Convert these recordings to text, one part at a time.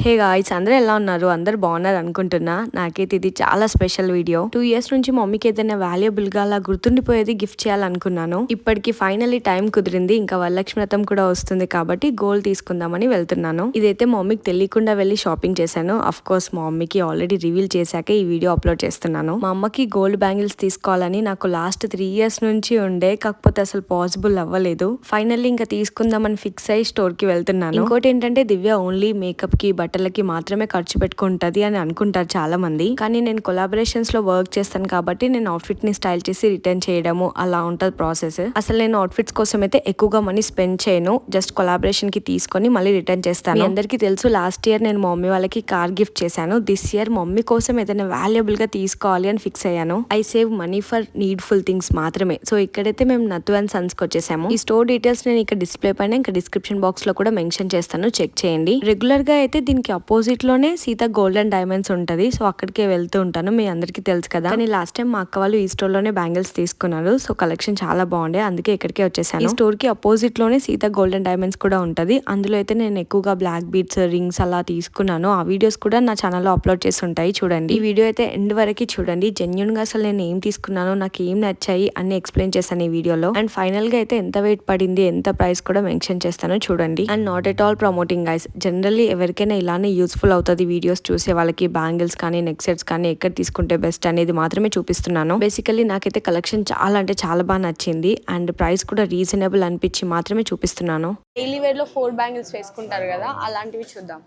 Hey guys, అందరూ ఎలా ఉన్నారు? అందరూ బాగున్నారు అనుకుంటున్నా. నాకైతే ఇది చాలా స్పెషల్ వీడియో. 2 years నుంచి మమ్మీకి ఏదైనా వాల్యుబుల్ గా అలా గుర్తుండిపోయేది గిఫ్ట్ చేయాలనుకున్నాను. ఇప్పటికి ఫైనల్లీ టైం కుదిరింది. ఇంకా వరలక్ష్మి వ్రతం కూడా వస్తుంది కాబట్టి గోల్డ్ తీసుకుందామని వెళ్తున్నాను. ఇదైతే మమ్మీకి తెలియకుండా వెళ్ళి షాపింగ్ చేశాను. అఫ్ కోర్స్ మా మమ్మీకి ఆల్రెడీ రివీల్ చేశాక ఈ వీడియో అప్లోడ్ చేస్తున్నాను. మా అమ్మకి గోల్డ్ బ్యాంగిల్స్ తీసుకోవాలని నాకు లాస్ట్ 3 years నుంచి ఉండే, కాకపోతే అసలు పాసిబుల్ అవ్వలేదు. ఫైనల్లీ ఇంకా తీసుకుందామని ఫిక్స్ అయ్యి స్టోర్ కి వెళ్తున్నాను. ఇంకోటి ఏంటంటే దివ్య ఓన్లీ మేకప్ కి బట్టలకి మాత్రమే ఖర్చు పెట్టుకుంటది అని అనుకుంటారు చాలా మంది. కానీ నేను కొలాబరేషన్స్ లో వర్క్ చేస్తాను కాబట్టి నేను అవుట్ఫిట్ ని స్టైల్ చేసి రిటర్న్ చేయడము అలా ఉంటది ప్రాసెస్. అసలు నేను అవుట్ఫిట్స్ కోసం అయితే ఎక్కువగా మనీ స్పెండ్ చేయను. జస్ట్ కొలాబరేషన్ కి తీసుకొని మళ్ళీ రిటర్న్ చేస్తాను. అందరికీ తెలుసు లాస్ట్ ఇయర్ నేను మమ్మీ వాళ్ళకి కార్ గిఫ్ట్ చేశాను. దిస్ ఇయర్ మమ్మీ కోసం ఏదైనా వాల్యుబుల్ గా తీసుకోవాలి అని ఫిక్స్ అయ్యాను. I save money for needful things మాత్రమే. సో ఇక్కడైతే మేము నత్తు అండ్ సన్స్ కి వచ్చేసాము. ఈ స్టోర్ డీటెయిల్స్ నేను ఇక్కడ డిస్ప్లే పైన ఇంకా డిస్క్రిప్షన్ బాక్స్ లో కూడా మెన్షన్ చేస్తాను, చెక్ చేయండి. రెగ్యులర్ గా అయితే దీనికి అపోజిట్ లోనే సీత గోల్డ్ అండ్ డైమండ్స్ ఉంటది. సో అక్కడికే వెళ్తూ ఉంటాను, మీ అందరికీ తెలుసు కదా. కానీ లాస్ట్ టైం మా అక్క వాళ్ళు ఈ స్టోర్ లోనే బ్యాంగిల్స్ తీసుకున్నారు. సో కలెక్షన్ చాలా బాగుండే, అందుకే ఇక్కడికే వచ్చేసాను. ఈ స్టోర్ కి అపోజిట్ లోనే సీత గోల్డ్ అండ్ డైమండ్స్ కూడా ఉంటది. అందులో అయితే నేను ఎక్కువగా బ్లాక్ బీడ్స్, రింగ్స్ అలా తీసుకున్నాను. ఆ వీడియోస్ కూడా నా ఛానల్లో అప్లోడ్ చేసి ఉంటాయి, చూడండి. ఈ వీడియో అయితే ఎండ్ వరకు చూడండి. జెన్యున్ గా అసలు నేను ఏం తీసుకున్నాను, నాకు ఏం నచ్చాయి అన్ని ఎక్స్ప్లెయిన్ చేశాను ఈ వీడియోలో. అండ్ ఫైనల్ గా అయితే ఎంత వెయిట్ పడింది, ఎంత ప్రైస్ కూడా మెన్షన్ చేస్తాను, చూడండి. And not at all promoting guys. Generally ఎవరికైనా ఇలానే యూస్ఫుల్ అవుతుంది వీడియోస్ చూసే వాళ్ళకి. బ్యాంగిల్స్ కానీ నెక్ సెట్స్ కానీ ఎక్కడ తీసుకుంటే బెస్ట్ అనేది మాత్రమే చూపిస్తున్నాను. బేసికల్లీ నాకైతే కలెక్షన్ చాలా అంటే చాలా బాగా నచ్చింది. అండ్ ప్రైస్ కూడా రీజనబుల్ అనిపించి మాత్రమే చూపిస్తున్నాను. డైలీ వేర్ లో 4 బ్యాంగిల్స్ వేసుకుంటారు కదా, అలాంటివి చూద్దాం.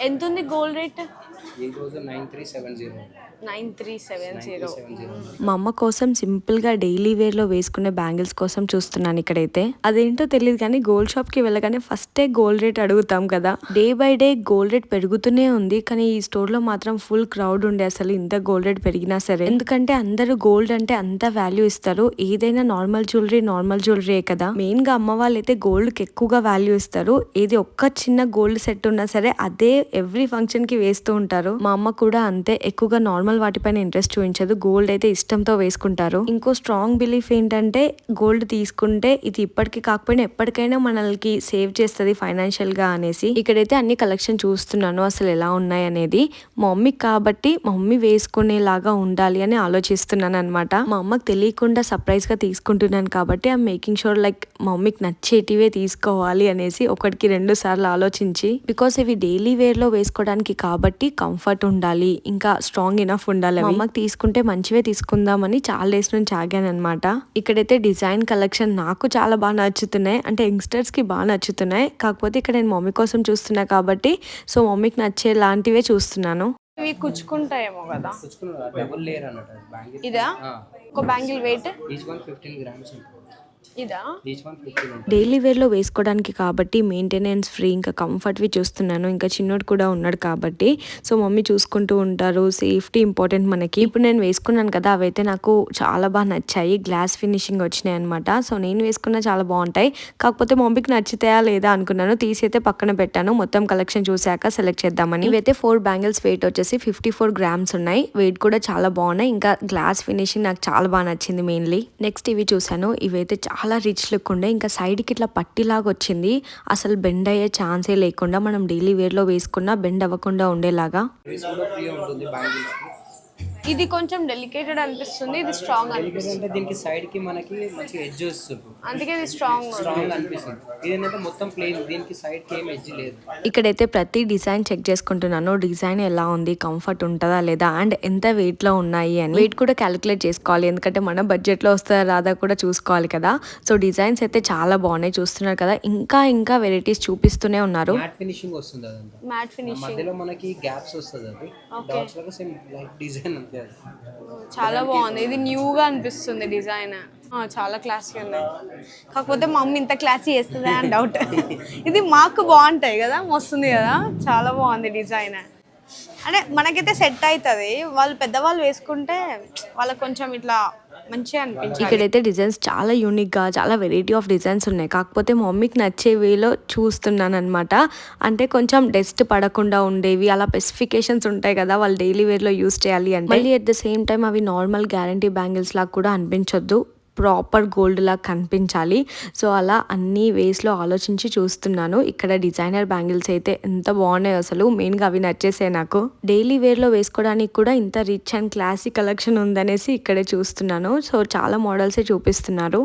ఎంత ఉంది గోల్డ్ రేట్? 9370. మా అమ్మ కోసం సింపుల్ గా డైలీ వేర్ లో వేసుకునే బ్యాంగిల్స్ కోసం చూస్తున్నాను ఇక్కడైతే. అదేంటో తెలియదు కానీ గోల్డ్ షాప్ కి వెళ్ళగానే ఫస్టే గోల్డ్ రేట్ అడుగుతాం కదా. Day by day gold rate పెరుగుతూనే ఉంది. కానీ ఈ స్టోర్ లో మాత్రం ఫుల్ క్రౌడ్ ఉండే అసలు, ఇంత గోల్డ్ రేట్ పెరిగినా సరే. ఎందుకంటే అందరూ గోల్డ్ అంటే అంత వాల్యూ ఇస్తారు. ఏదైనా నార్మల్ జ్యువెలరీ కదా. మెయిన్ గా అమ్మ వాళ్ళు అయితే గోల్డ్ కి ఎక్కువగా వాల్యూ ఇస్తారు. ఏది ఒక్క చిన్న గోల్డ్ సెట్ ఉన్నా సరే అదే ఎవ్రీ ఫంక్షన్ కి వేస్తూ ఉంటారు. మా అమ్మ కూడా అంతే, ఎక్కువగా నార్మల్ వాటిపైన ఇంట్రెస్ట్ చూపించదు. గోల్డ్ అయితే ఇష్టంతో వేసుకుంటారు. ఇంకో స్ట్రాంగ్ బిలీఫ్ ఏంటంటే గోల్డ్ తీసుకుంటే ఇది ఇప్పటికి కాకపోయినా ఎప్పటికైనా మనల్కి సేవ్ చేస్తుంది ఫైనాన్షియల్ గా అనేసి. ఇక్కడైతే అన్ని కలెక్షన్ చూస్తున్నాను అసలు ఎలా ఉన్నాయి అనేది. మా మమ్మీ కాబట్టి మా మమ్మీ వేసుకునేలాగా ఉండాలి అని ఆలోచిస్తున్నాను అనమాట. మా అమ్మకి తెలియకుండా సర్ప్రైజ్ గా తీసుకుంటున్నాను కాబట్టి ఐ మేకింగ్ షూర్ లైక్ మా మమ్మీకి నచ్చేటివే తీసుకోవాలి అనేసి 1-2 సార్లు ఆలోచించి. బికాస్ ఇవి డైలీ వేర్ లో వేసుకోవడానికి కాబట్టి కంఫర్ట్ ఉండాలి, ఇంకా స్ట్రాంగ్ ఇనఫ్ ఉండాలి. మా అమ్మకి తీసుకుంటే మంచివే తీసుకుందామని చాలా డేస్ నుంచి ఆగాను అనమాట. ఇక్కడైతే డిజైన్ కలెక్షన్ నాకు చాలా బాగా నచ్చుతున్నాయి, అంటే యంగ్స్టర్స్ కి బాగా నచ్చుతున్నాయి. కాకపోతే ఇక్కడ నేను మమ్మీ కోసం చూస్తున్నా కాబట్టి సో మమ్మీకి నచ్చే లాంటివే చూస్తున్నాను. ఇవి కుచ్చుకుంటాయేమో కదా. ఇదా ఒక బ్యాంగిల్ వెయిట్? ఇదా డైలీ వేర్ లో వేసుకోవడానికి కాబట్టి మెయింటెనెన్స్ ఫ్రీ, ఇంకా కంఫర్ట్ వి చూస్తున్నాను. ఇంకా చిన్నోడు కూడా ఉన్నాడు కాబట్టి సో మమ్మీ చూసుకుంటూ ఉంటారు. సేఫ్టీ ఇంపార్టెంట్ మనకి. ఇప్పుడు నేను వేసుకున్నాను కదా, అవైతే నాకు చాలా బాగా నచ్చాయి. గ్లాస్ ఫినిషింగ్ వచ్చినాయి అనమాట. సో నేను వేసుకున్న చాలా బాగుంటాయి. కాకపోతే మమ్మీకి నచ్చితాయా లేదా అనుకున్నాను, తీసి అయితే పక్కన పెట్టాను. మొత్తం కలెక్షన్ చూసాక సెలెక్ట్ చేద్దామని. ఇవైతే 4 బ్యాంగిల్స్ వెయిట్ వచ్చేసి 54 grams ఉన్నాయి. వెయిట్ కూడా చాలా బాగున్నాయి. ఇంకా గ్లాస్ ఫినిషింగ్ నాకు చాలా బాగా నచ్చింది మెయిన్లీ. నెక్స్ట్ ఇవి చూసాను. ఇవైతే చాలా రిచ్ లుక్ ఉండే, ఇంకా సైడ్ కి ఇట్లా పట్టిలాగా వచ్చింది. అసలు బెండ్ అయ్యే ఛాన్సే లేకుండా మనం డైలీ వేర్ లో వేసుకున్నా బెండ్ అవ్వకుండా ఉండేలాగా. ఇది కొంచెం డెలికేటెడ్ అనిపిస్తుంది, ఇది స్ట్రాంగ్ అనిపిస్తుంది. దీనికి సైడ్ కి మనకి మంచిగా ఎడ్జ్ వస్తుంది, అందుకే ఇది స్ట్రాంగ్ అనిపిస్తుంది. ఇదేంటంటే మొత్తం ప్లెయిన్, దీనికి సైడ్ కి ఏం ఎడ్జ్ లేదు. ఇక్కడైతే ప్రతి డిజైన్ చెక్ చేసుకుంటున్నాను. డిజైన్ ఎలా ఉంది, కంఫర్ట్ ఉంటుందా లేదా, అండ్ ఎంత వెయిట్ లో ఉన్నాయి అని. వెయిట్ కూడా క్యాలిక్యులేట్ చేసుకోవాలి, ఎందుకంటే మన బడ్జెట్ లో వస్తుందా రాదా కూడా చూసుకోవాలి కదా. సో డిజైన్స్ అయితే చాలా బాగున్నాయి, చూస్తున్నారు కదా. ఇంకా వెరైటీస్ చూపిస్తూనే ఉన్నారు. మ్యాట్ ఫినిషింగ్ వస్తుంది, అదంతా మ్యాట్ ఫినిషింగ్. మధ్యలో మనకి గ్యాప్స్ వస్తుంది, అది డాట్స్ లాగా సేమ్ లైక్ డిజైన్ అంతే. చాలా బాగుంది, ఇది న్యూగా అనిపిస్తుంది డిజైన్. చాలా క్లాసీ ఉన్నాయి. కాకపోతే మా మమ్మీ ఇంత క్లాసీ చేస్తుందా అని డౌట్. ఇది మాకు బాగుంటాయి కదా, వస్తుంది కదా. చాలా బాగుంది డిజైన్. అంటే మనకైతే సెట్ అవుతుంది. వాళ్ళు పెద్దవాళ్ళు వేసుకుంటే వాళ్ళకి కొంచెం ఇట్లా మంచిగా అనిపించింది. ఇక్కడైతే డిజైన్స్ చాలా యూనిక్ గా, చాలా వెరైటీ ఆఫ్ డిజైన్స్ ఉన్నాయి. కాకపోతే మా మమ్మీకి నచ్చే వేలో చూస్తున్నాను అనమాట. అంటే కొంచెం డస్ట్ పడకుండా ఉండేవి, అలా స్పెసిఫికేషన్స్ ఉంటాయి కదా వాళ్ళు డైలీ వేర్ లో యూస్ చేయాలి అంటే. మళ్ళీ అట్ ద సేమ్ టైం అవి నార్మల్ గ్యారంటీ బ్యాంగిల్స్ లాగా కూడా అనిపించొద్దు. ప్రాపర్ గోల్డ్ లా కనిపించాలి. సో అలా అన్ని వేస్లో ఆలోచించి చూస్తున్నాను. ఇక్కడ డిజైనర్ బ్యాంగిల్స్ అయితే ఎంత బాగున్నాయి అసలు, మెయిన్గా అవి నచ్చేసాయి నాకు. డైలీ వేర్లో వేసుకోవడానికి కూడా ఇంత రిచ్ అండ్ క్లాసీ కలెక్షన్ ఉందనేసి ఇక్కడే చూస్తున్నాను. సో చాలా మోడల్సే చూపిస్తున్నారు.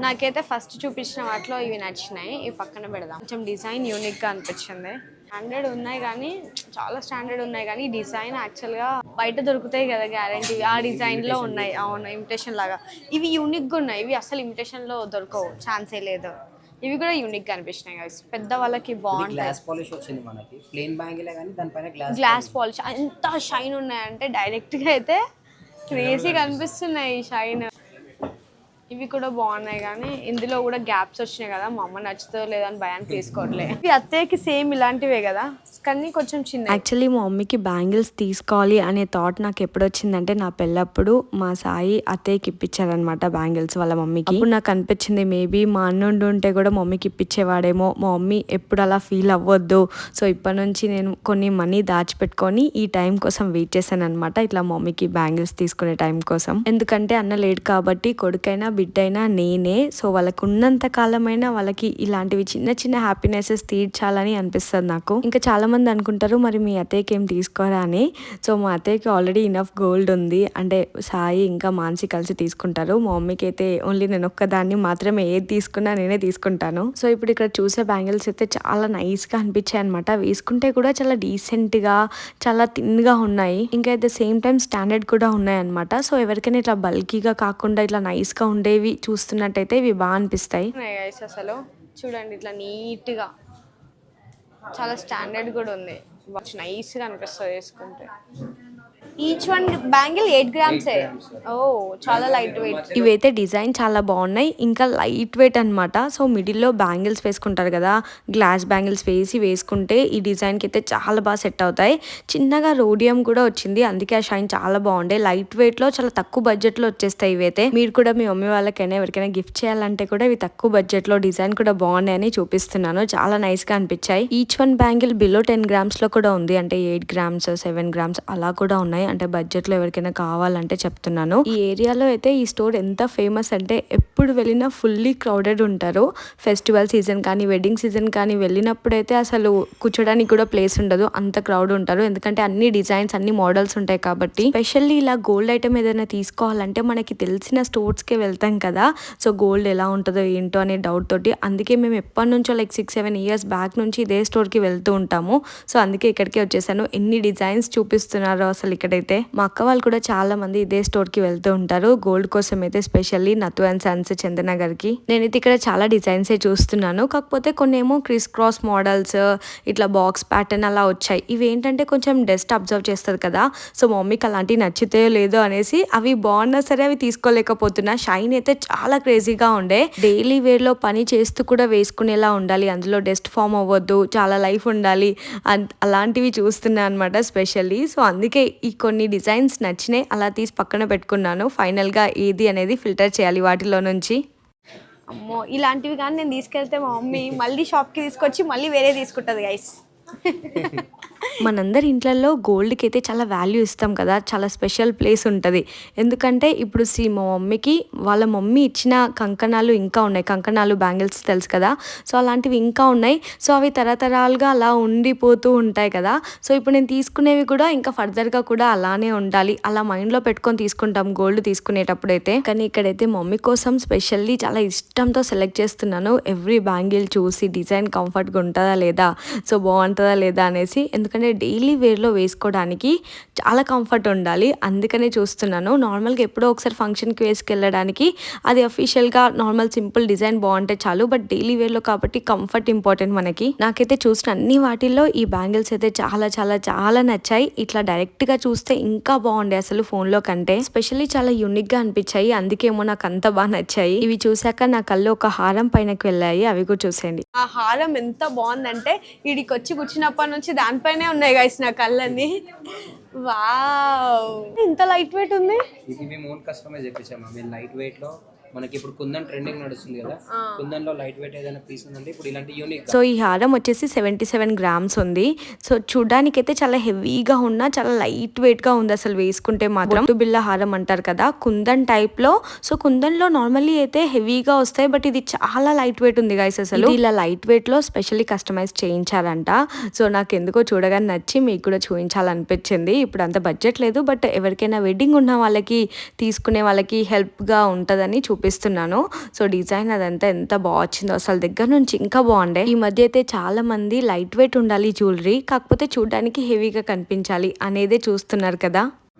నాకైతే ఫస్ట్ చూపించిన వాటిలో ఇవి నచ్చినాయి. ఇవి పక్కన పెడదాం. కొంచెం డిజైన్ యూనిక్గా అనిపించింది. స్టాండర్డ్ ఉన్నాయి కానీ, చాలా స్టాండర్డ్ ఉన్నాయి కానీ డిజైన్ యాక్చువల్గా బయట దొరుకుతాయి కదా గ్యారంటీ, ఆ డిజైన్లో ఉన్నాయి. అవును, ఇమిటేషన్ లాగా. ఇవి యూనిక్గా ఉన్నాయి. ఇవి అసలు ఇమిటేషన్లో దొరకవు, ఛాన్సే లేదు. ఇవి కూడా యూనిక్గా అనిపించినాయి గైస్. పెద్ద వాళ్ళకి బాగుంటాయి. గ్లాస్ పాలిష్ వచ్చింది మనకి, ప్లెయిన్ బ్యాంగిలే కానీ దానిపైన గ్లాస్ పాలిష్. ఎంత షైన్ ఉన్నాయంటే డైరెక్ట్గా అయితే క్రేజీగా అనిపిస్తున్నాయి ఈ షైన్. ఇవి కూడా బాగున్నాయి కానీ ఇందులో కూడా గ్యాప్స్ వచ్చినాయి కదా, మా అమ్మ నచ్చుతో లేదని భయానికి తీసుకోవట్లే. ఇవి అత్తయ్యకి సేమ్ ఇలాంటివే కదా కానీ కొంచెం చిన్న. యాక్చువల్లీ మా మమ్మీకి బ్యాంగిల్స్ తీసుకోవాలి అనే థాట్ నాకు ఎప్పుడు వచ్చిందంటే నా పెళ్ళప్పుడు మా సాయి అత్తయ్యకి ఇప్పించారనమాట బ్యాంగిల్స్ వాళ్ళ మమ్మీకి. అప్పుడు నాకు అనిపించింది మేబీ మా అన్న ఉంటే కూడా మమ్మీకి ఇప్పించేవాడేమో, మా మమ్మీ ఎప్పుడు అలా ఫీల్ అవ్వద్దు. సో ఇప్పటి నుంచి నేను కొన్ని మనీ దాచిపెట్టుకొని ఈ టైం కోసం వెయిట్ చేశాను అనమాట, ఇట్లా మమ్మీకి బ్యాంగిల్స్ తీసుకునే టైం కోసం. ఎందుకంటే అన్న లేడు కాబట్టి కొడుకైనా బిడ్డైనా నేనే. సో వాళ్ళకు ఉన్నంత కాలమైనా వాళ్ళకి ఇలాంటివి చిన్న చిన్న హ్యాపీనెసెస్ తీర్చాలని అనిపిస్తుంది నాకు. ఇంకా చాలా మంది అనుకుంటారు మరి మీ అత్తయ్యకి ఏం తీసుకోరా అని. సో మా అత్తయ్యకి ఆల్రెడీ ఇనఫ్ గోల్డ్ ఉంది, అంటే సాయి ఇంకా మాన్సి కలిసి తీసుకుంటారు. మా మమ్మీకి అయితే ఓన్లీ నేను ఒక్కదాన్ని మాత్రమే, ఏది తీసుకున్నా నేనే తీసుకుంటాను. సో ఇప్పుడు ఇక్కడ చూసే బ్యాంగిల్స్ అయితే చాలా నైస్గా అనిపించాయి అనమాట. వేసుకుంటే కూడా చాలా డీసెంట్గా, చాలా థిన్గా ఉన్నాయి. ఇంకా at the same time standard కూడా ఉన్నాయి అనమాట. సో ఎవరికైనా ఇట్లా బల్కీగా కాకుండా ఇట్లా నైస్గా ఉండేవి చూస్తున్నట్టయితే ఇవి బాగా అనిపిస్తాయి. అసలు చూడండి ఇట్లా నీట్గా, చాలా స్టాండర్డ్ కూడా ఉంది. నైస్గా అనిపిస్తుంది వేసుకుంటే. Each one bangle 8 grams. ఓ చాలా లైట్ వెయిట్. ఇవైతే డిజైన్ చాలా బాగున్నాయి, ఇంకా లైట్ వెయిట్ అనమాట. సో మిడిల్లో బ్యాంగిల్స్ వేసుకుంటారు కదా, గ్లాస్ బ్యాంగిల్స్ వేసుకుంటే ఈ డిజైన్కి అయితే చాలా బాగా సెట్ అవుతాయి. చిన్నగా రోడియం కూడా వచ్చింది, అందుకే ఆ షైన్ చాలా బాగుండే. లైట్ వెయిట్లో చాలా తక్కువ బడ్జెట్లో వచ్చేస్తాయి ఇవైతే. మీరు కూడా మీ మమ్మీ వాళ్ళకైనా ఎవరికైనా గిఫ్ట్ చేయాలంటే కూడా ఇవి తక్కువ బడ్జెట్లో, డిజైన్ కూడా బాగున్నాయని చూపిస్తున్నాను. చాలా నైస్గా అనిపించాయి. Each one bangle below 10 grams లో కూడా ఉంది, అంటే 8 grams 7 grams అలా కూడా ఉన్నాయి. అంటే బడ్జెట్లో ఎవరికైనా కావాలంటే చెప్తున్నాను. ఈ ఏరియాలో అయితే ఈ స్టోర్ ఎంత ఫేమస్ అంటే ఎప్పుడు వెళ్ళినా ఫుల్లీ క్రౌడెడ్ ఉంటారు. ఫెస్టివల్ సీజన్ కానీ వెడ్డింగ్ సీజన్ కానీ వెళ్ళినప్పుడైతే అసలు కూర్చోడానికి కూడా ప్లేస్ ఉండదు, అంత క్రౌడ్ ఉంటారు. ఎందుకంటే అన్ని డిజైన్స్ అన్ని మోడల్స్ ఉంటాయి కాబట్టి. స్పెషల్లీ ఇలా గోల్డ్ ఐటమ్ ఏదైనా తీసుకోవాలంటే మనకి తెలిసిన స్టోర్స్కే వెళ్తాం కదా, సో గోల్డ్ ఎలా ఉంటుందో ఏంటో అనే డౌట్ తోటి. అందుకే మేము ఎప్పటి నుంచో లైక్ 6-7 years బ్యాక్ నుంచి ఇదే స్టోర్కి వెళ్తూ ఉంటాము. సో అందుకే ఇక్కడికే వచ్చేసాను. ఎన్ని డిజైన్స్ చూపిస్తున్నారో అసలు ఇక్కడైతే. మా అక్క వాళ్ళు కూడా చాలా మంది ఇదే స్టోర్ కి వెళ్తూ ఉంటారు గోల్డ్ కోసం అయితే, స్పెషల్లీ నతు అండ్ సన్స్ చందనగర్ కి. నేనైతే ఇక్కడ చాలా డిజైన్స్ చూస్తున్నాను, కాకపోతే కొన్ని ఏమో క్రిస్ క్రాస్ మోడల్స్, ఇట్లా బాక్స్ ప్యాటర్న్ అలా వచ్చాయి. ఇవి ఏంటంటే కొంచెం డస్ట్ అబ్జర్వ్ చేస్తుంది కదా, సో మా మమ్మీకి అలాంటివి నచ్చితే లేదో అనేసి అవి బాగున్నా సరే అవి తీసుకోలేకపోతున్నా. షైన్ అయితే చాలా క్రేజీగా ఉండే. డైలీ వేర్ లో పని చేస్తూ కూడా వేసుకునేలా ఉండాలి, అందులో డస్ట్ ఫామ్ అవ్వద్దు, చాలా లైఫ్ ఉండాలి, అలాంటివి చూస్తున్నా అనమాట స్పెషల్లీ. సో అందుకే ఈ కొన్ని డిజైన్స్ నచ్చినాయి, అలా తీసి పక్కన పెట్టుకున్నాను. ఫైనల్గా ఏది అనేది ఫిల్టర్ చేయాలి వాటిలో నుంచి. అమ్మో ఇలాంటివి కానీ నేను తీసుకెళ్తే మా మమ్మీ మళ్ళీ షాప్కి తీసుకొచ్చి మళ్ళీ వేరే తీసుకుంటుంది గైస్. మనందరి ఇంట్లలో గోల్డ్కి అయితే చాలా వాల్యూ ఇస్తాం కదా, చాలా స్పెషల్ ప్లేస్ ఉంటుంది. ఎందుకంటే ఇప్పుడు మా మమ్మీకి వాళ్ళ మమ్మీ ఇచ్చిన కంకణాలు ఇంకా ఉన్నాయి, కంకణాలు బ్యాంగిల్స్ తెలుసు కదా, సో అలాంటివి ఇంకా ఉన్నాయి. సో అవి తరతరాలుగా అలా ఉండిపోతూ ఉంటాయి కదా. సో ఇప్పుడు నేను తీసుకునేవి కూడా ఇంకా ఫర్దర్గా కూడా అలానే ఉండాలి, అలా మైండ్లో పెట్టుకొని తీసుకుంటాం గోల్డ్ తీసుకునేటప్పుడు అయితే. కానీ ఇక్కడైతే మమ్మీ కోసం స్పెషల్లీ చాలా ఇష్టంతో సెలెక్ట్ చేస్తున్నాను. ఎవ్రీ బ్యాంగిల్ చూసి డిజైన్ కంఫర్ట్గా ఉంటుందా లేదా, సో బాగుంటుందా లేదా అనేసి. ఎందుకంటే డైలీ వేర్లో వేసుకోవడానికి చాలా కంఫర్ట్ ఉండాలి, అందుకనే చూస్తున్నాను. నార్మల్గా ఎప్పుడో ఒకసారి ఫంక్షన్కి వేసుకెళ్ళడానికి అది అఫీషియల్గా నార్మల్ సింపుల్ డిజైన్ బాగుంటే చాలు, బట్ డైలీ వేర్లో కాబట్టి కంఫర్ట్ ఇంపార్టెంట్ మనకి. నాకైతే చూసిన అన్ని వాటిల్లో ఈ బ్యాంగిల్స్ అయితే చాలా చాలా చాలా నచ్చాయి. ఇట్లా డైరెక్ట్గా చూస్తే ఇంకా బాగుండే అసలు ఫోన్లో కంటే. స్పెషల్లీ చాలా యూనిక్గా అనిపించాయి, అందుకేమో నాకు అంత బాగా నచ్చాయి. ఇవి చూసాక నా కళ్ళు ఒక హారం పైనకి వెళ్ళాయి, అవి కూడా చూసేయండి. ఆ హారం ఎంత బాగుందంటే వీడికి వచ్చి కూర్చున్నప్పటి నుంచి దానిపైనే ఉన్నాయి గైస్ నా కళ్ళని. వావ్ ఇంత లైట్ వెయిట్ ఉంది. ఇది మేము ఓన్ కస్టమైజ్ చేపించాము. మేము లైట్ వెయిట్ లో మనకి ఇప్పుడు కుందన్ ట్రెండింగ్ నడుస్తుంది కదా, కుందన్లో లైట్ వెయిట్ ఏదైనా పీస్ ఉందంటే ఇప్పుడు ఇలాంటి యూనిక్. సో ఈ హారం వచ్చేసి 77 గ్రామ్స్ ఉంది. సో చూడ్డానికైతే చాలా హెవీగా ఉన్నా చాలా లైట్ వెయిట్ గా ఉంది అసలు వేసుకుంటే మాత్రం. బొట్టు బిళ్ళ హారం అంటారు కదా కుందన్ టైప్ లో. సో కుందన్ లో నార్మల్లీ అయితే హెవీగా వస్తాయి, బట్ ఇది చాలా లైట్ వెయిట్ ఉంది గైస్. అసలు ఇలా లైట్ వెయిట్ లో స్పెషల్లీ కస్టమైజ్ చేయించారంట. సో నాకు ఎందుకో చూడగానే నచ్చి మీకు కూడా చూపించాలనిపించింది. ఇప్పుడు అంత బడ్జెట్ లేదు, బట్ ఎవరికైనా వెడ్డింగ్ ఉన్న వాళ్ళకి తీసుకునే వాళ్ళకి హెల్ప్ గా ఉంటదని చూపిస్తున్నాను. సో డిజైన్ అదంతా ఎంత బాగా వచ్చిందో అసలు, దగ్గర నుంచి ఇంకా బాగుండే. ఈ మధ్య అయితే చాలా మంది లైట్ వెయిట్ ఉండాలి జ్యువెలరీ, కాకపోతే చూడడానికి హెవీగా కనిపించాలి అనేదే చూస్తున్నారు కదా.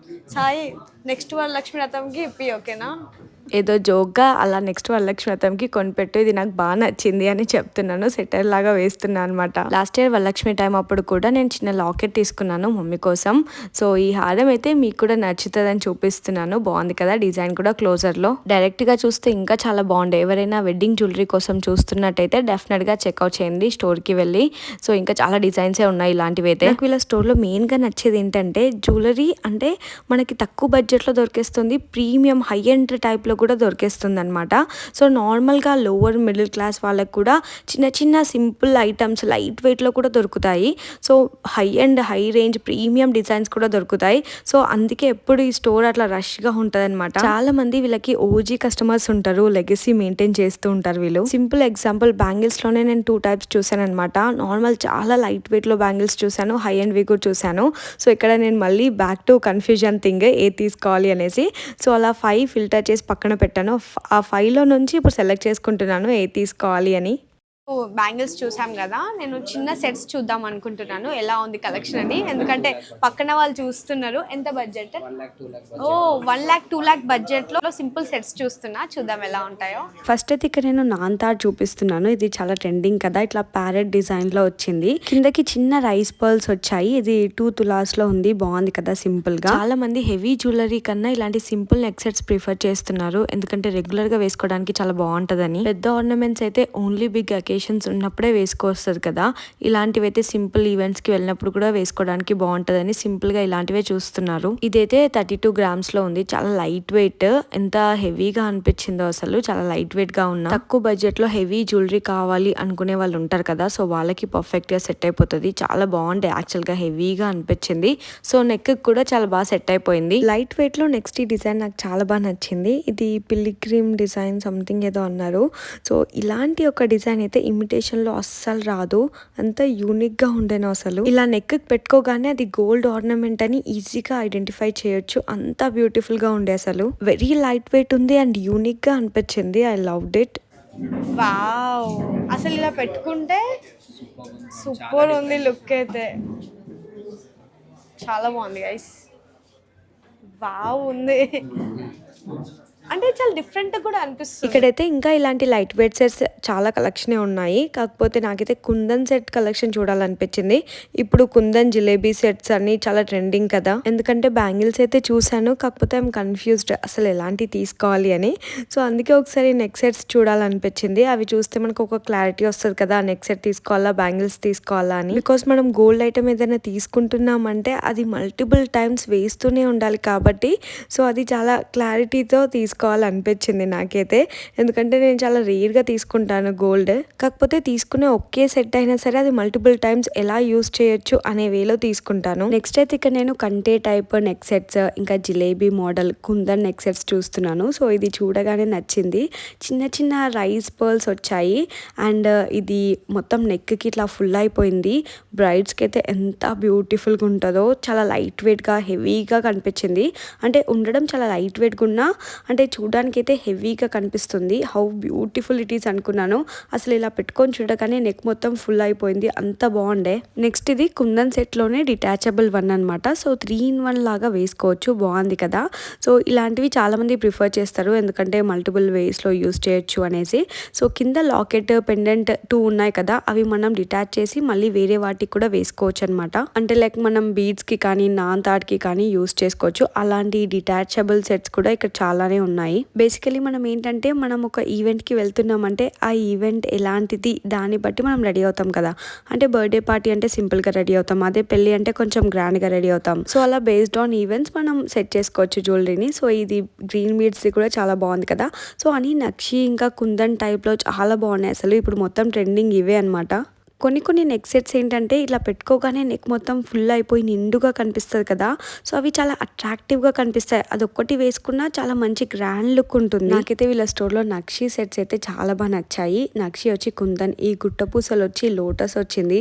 సాయి నెక్స్ట్ వరలక్ష్మి వ్రతంకి ఇప్పి ఓకేనా? ఏదో జోక్గా అలా నెక్స్ట్ వరలక్ష్మి వ్రతంకి కొనిపెట్టు, ఇది నాకు బాగా నచ్చింది అని చెప్తున్నాను. సెటర్ లాగా వేస్తున్నాను అనమాట. లాస్ట్ ఇయర్ వరలక్ష్మి టైం అప్పుడు కూడా నేను చిన్న లాకెట్ తీసుకున్నాను మమ్మీ కోసం. సో ఈ హారం అయితే మీకు కూడా నచ్చుతుందని చూపిస్తున్నాను. బాగుంది కదా డిజైన్ కూడా. క్లోజర్ లో డైరెక్ట్ గా చూస్తే ఇంకా చాలా బాగుండే. ఎవరైనా వెడ్డింగ్ జ్యువెలరీ కోసం చూస్తున్నట్టయితే డెఫినెట్ గా చెక్అవుట్ చేయండి స్టోర్ కి వెళ్ళి. సో ఇంకా చాలా డిజైన్సే ఉన్నాయి ఇలాంటివి అయితే. నాకు వీళ్ళ స్టోర్ లో మెయిన్ గా నచ్చేది ఏంటంటే జ్యువెలరీ అంటే మనకి తక్కువ బడ్జెట్ లో దొరికేస్తుంది, ప్రీమియం హై ఎండ్ టైప్ లో కూడా దొరికేస్తుంది అనమాట. సో నార్మల్గా లోవర్ మిడిల్ క్లాస్ వాళ్ళకి కూడా చిన్న చిన్న సింపుల్ ఐటమ్స్ లైట్ వెయిట్లో కూడా దొరుకుతాయి. So high and high range premium designs కూడా దొరుకుతాయి. సో అందుకే ఎప్పుడు ఈ స్టోర్ అట్లా రష్గా ఉంటుంది అనమాట. చాలా మంది వీళ్ళకి ఓజీ కస్టమర్స్ ఉంటారు, లెగసీ మెయింటైన్ చేస్తూ ఉంటారు వీళ్ళు. సింపుల్ ఎగ్జాంపుల్ బ్యాంగిల్స్ లోనే నేను 2 టైప్స్ చూసాను అనమాట. నార్మల్ చాలా లైట్ వెయిట్ లో బ్యాంగిల్స్ చూసాను, హై అండ్ వి కూడా చూసాను. సో ఇక్కడ నేను మళ్ళీ బ్యాక్ టు కన్ఫ్యూజన్ థింగ్ ఏ తీసుకోవాలి అనేసి. సో అలా 5 ఫిల్టర్ చేసి పక్కన పెట్టాను. ఆ 5లో నుంచి ఇప్పుడు సెలెక్ట్ చేసుకుంటున్నాను ఏ తీసుకోవాలి అని. బ్యాంగిల్స్ చూసాం కదా, నేను చిన్న సెట్స్ చూద్దాం అనుకుంటున్నాను ఎలా ఉంది కలెక్షన్ అని. ఎందుకంటే పక్కన వాళ్ళు చూస్తున్నారు. ఎంత బడ్జెట్? 1 lakh 2 lakh బడ్జెట్ లో సింపుల్ సెట్స్ చూద్దాం ఎలా ఉంటాయో. ఫస్ట్ అయితే ఇక్కడ నేను నాన్తార్ చూపిస్తున్నాను. ఇది చాలా ట్రెండింగ్ కదా, ఇట్లా ప్యారెట్ డిజైన్ లో వచ్చింది. కిందకి చిన్న రైస్ పర్ల్స్ వచ్చాయి. ఇది 2 తులాస్ లో ఉంది. బాగుంది కదా సింపుల్ గా. చాలా మంది హెవీ జ్యువెలరీ కన్నా ఇలాంటి సింపుల్ నెక్ సెట్స్ ప్రిఫర్ చేస్తున్నారు, ఎందుకంటే రెగ్యులర్ గా వేసుకోవడానికి చాలా బాగుంటదని. పెద్ద ఆర్నమెంట్స్ అయితే ఓన్లీ బిగ్ అకేషన్ ఉన్నప్పుడే వేసుకోవస్తుంది కదా, ఇలాంటివి అయితే సింపుల్ ఈవెంట్స్ కి వెళ్ళినప్పుడు కూడా వేసుకోవడానికి బాగుంటదని సింపుల్ గా ఇలాంటివే చూస్తున్నారు. ఇదైతే 32 గ్రామ్స్ లో ఉంది. చాలా లైట్ వెయిట్, ఎంత హెవీగా అనిపించిందో అసలు. చాలా లైట్ వెయిట్ గా ఉన్నా తక్కువ బడ్జెట్ లో హెవీ జ్యువెలరీ కావాలి అనుకునే వాళ్ళు ఉంటారు కదా, సో వాళ్ళకి పర్ఫెక్ట్ గా సెట్ అయిపోతుంది. చాలా బాగుంటాయి యాక్చువల్ గా, హెవీగా అనిపించింది. సో నెక్ కూడా చాలా బాగా సెట్ అయిపోయింది. లైట్ వెయిట్ లో నెక్స్ట్ ఈ డిజైన్ నాకు చాలా బాగా నచ్చింది. ఇది పిల్లిగ్రిమ్ డిజైన్ సంథింగ్ ఏదో అన్నారు. సో ఇలాంటి ఒక డిజైన్ అయితే ఇమిటేషన్ లో అస్సలు రాదు, అంత యూనిక్ గా ఉండేను అసలు. ఇలా నెక్ పెట్టుకోగానే అది గోల్డ్ ఆర్నమెంట్ అని ఈజీగా ఐడెంటిఫై చేయొచ్చు, అంత బ్యూటిఫుల్ గా ఉండే అసలు. వెరీ లైట్ వెయిట్ ఉంది అండ్ యూనిక్ గా అనిపించింది. I loved it. వావ్, అసలు ఇలా పెట్టుకుంటే సూపర్ ఉంది లుక్ అయితే. చాలా బాగుంది గైస్. వావ్ ఉంది అంటే చాలా డిఫరెంట్ కూడా అనిపిస్తుంది. ఇక్కడైతే ఇంకా ఇలాంటి లైట్ వెయిట్ సెట్స్ చాలా కలెక్షనే ఉన్నాయి, కాకపోతే నాకైతే కుందన్ సెట్ కలెక్షన్ చూడాలనిపించింది. ఇప్పుడు కుందన్ జిలేబీ సెట్స్ అన్ని చాలా ట్రెండింగ్ కదా, ఎందుకంటే బ్యాంగిల్స్ అయితే చూసాను, కాకపోతే ఐఎమ్ కన్ఫ్యూజ్డ్ అసలు ఎలాంటి తీసుకోవాలి అని. సో అందుకే ఒకసారి నెక్ సెట్స్ చూడాలనిపించింది. అవి చూస్తే మనకు ఒక క్లారిటీ వస్తుంది కదా, నెక్ సెట్ తీసుకోవాలా బ్యాంగిల్స్ తీసుకోవాలా అని. బికాస్ మనం గోల్డ్ ఐటమ్ ఏదైనా తీసుకుంటున్నామంటే అది మల్టిపుల్ టైమ్స్ వేస్తూనే ఉండాలి కాబట్టి, సో అది చాలా క్లారిటీతో తీసుకోవాలనిపించింది నాకైతే. ఎందుకంటే నేను చాలా రేర్గా తీసుకుంటాను గోల్డ్, కాకపోతే తీసుకునే ఒకే సెట్ అయినా సరే అది మల్టిపుల్ టైమ్స్ ఎలా యూస్ చేయొచ్చు అనే వేలో తీసుకుంటాను. నెక్స్ట్ అయితే ఇక్కడ నేను కంటే టైప్ నెక్ సెట్స్, ఇంకా jalebi model kundan neck sets చూస్తున్నాను. సో ఇది చూడగానే నచ్చింది. చిన్న చిన్న రైస్ పర్ల్స్ వచ్చాయి అండ్ ఇది మొత్తం నెక్కి ఇట్లా ఫుల్ అయిపోయింది. బ్రైడ్స్కి అయితే ఎంత బ్యూటిఫుల్గా ఉంటుందో, చాలా లైట్ వెయిట్గా హెవీగా కనిపించింది. అంటే ఉండడం చాలా లైట్ వెయిట్గా ఉన్నా అంటే చూడడానికి అయితే హెవీగా కనిపిస్తుంది. హౌ బ్యూటిఫుల్ ఇట్ ఈస్ అనుకున్నాను. అసలు ఇలా పెట్టుకొని చూడగానే నెక్ మొత్తం ఫుల్ అయిపోయింది, అంత బాగుండే. నెక్స్ట్ ఇది కుందన్ సెట్లోనే డిటాచబుల్ వన్ అనమాట. సో 3-in-1 లాగా వేసుకోవచ్చు, బాగుంది కదా. సో ఇలాంటివి చాలామంది ప్రిఫర్ చేస్తారు, ఎందుకంటే మల్టిపుల్ వేస్లో యూస్ చేయొచ్చు అనేసి. సో కింద లాకెట్ పెండెంట్ 2 ఉన్నాయి కదా, అవి మనం డిటాచ్ చేసి మళ్ళీ వేరే వాటికి కూడా వేసుకోవచ్చు అనమాట. అంటే లైక్ మనం బీడ్స్కి కానీ నాన్ తాడ్కి కానీ యూస్ చేసుకోవచ్చు. అలాంటి డిటాచబుల్ సెట్స్ కూడా ఇక్కడ చాలానే ఉన్నాయి. బేసికలీ మనం ఏంటంటే మనం ఒక ఈవెంట్కి వెళ్తున్నామంటే ఆ ఈవెంట్ ఎలాంటిది దాన్ని బట్టి మనం రెడీ అవుతాం కదా. అంటే బర్త్డే పార్టీ అంటే సింపుల్గా రెడీ అవుతాం, అదే పెళ్ళి అంటే కొంచెం గ్రాండ్గా రెడీ అవుతాం. సో అలా బేస్డ్ ఆన్ ఈవెంట్స్ మనం సెట్ చేసుకోవచ్చు జ్యువెలరీని. సో ఇది గ్రీన్ బీడ్స్ది కూడా చాలా బాగుంది కదా. సో అని నక్షి ఇంకా కుందన్ టైప్లో చాలా బాగున్నాయి అసలు. ఇప్పుడు మొత్తం ట్రెండింగ్ ఇవే అనమాట. కొన్ని నెక్ సెట్స్ ఏంటంటే ఇట్లా పెట్టుకోగానే నెక్ మొత్తం ఫుల్ అయిపోయి నిండుగా కనిపిస్తుంది కదా. సో అవి చాలా అట్రాక్టివ్గా కనిపిస్తాయి. అదొక్కటి వేసుకున్నా చాలా మంచి గ్రాండ్ లుక్ ఉంటుంది. నాకైతే వీళ్ళ స్టోర్లో నక్షి సెట్స్ అయితే చాలా బాగా నచ్చాయి. నక్షి వచ్చి కుందన్, ఈ గుట్టపూసలు వచ్చి లోటస్ వచ్చింది.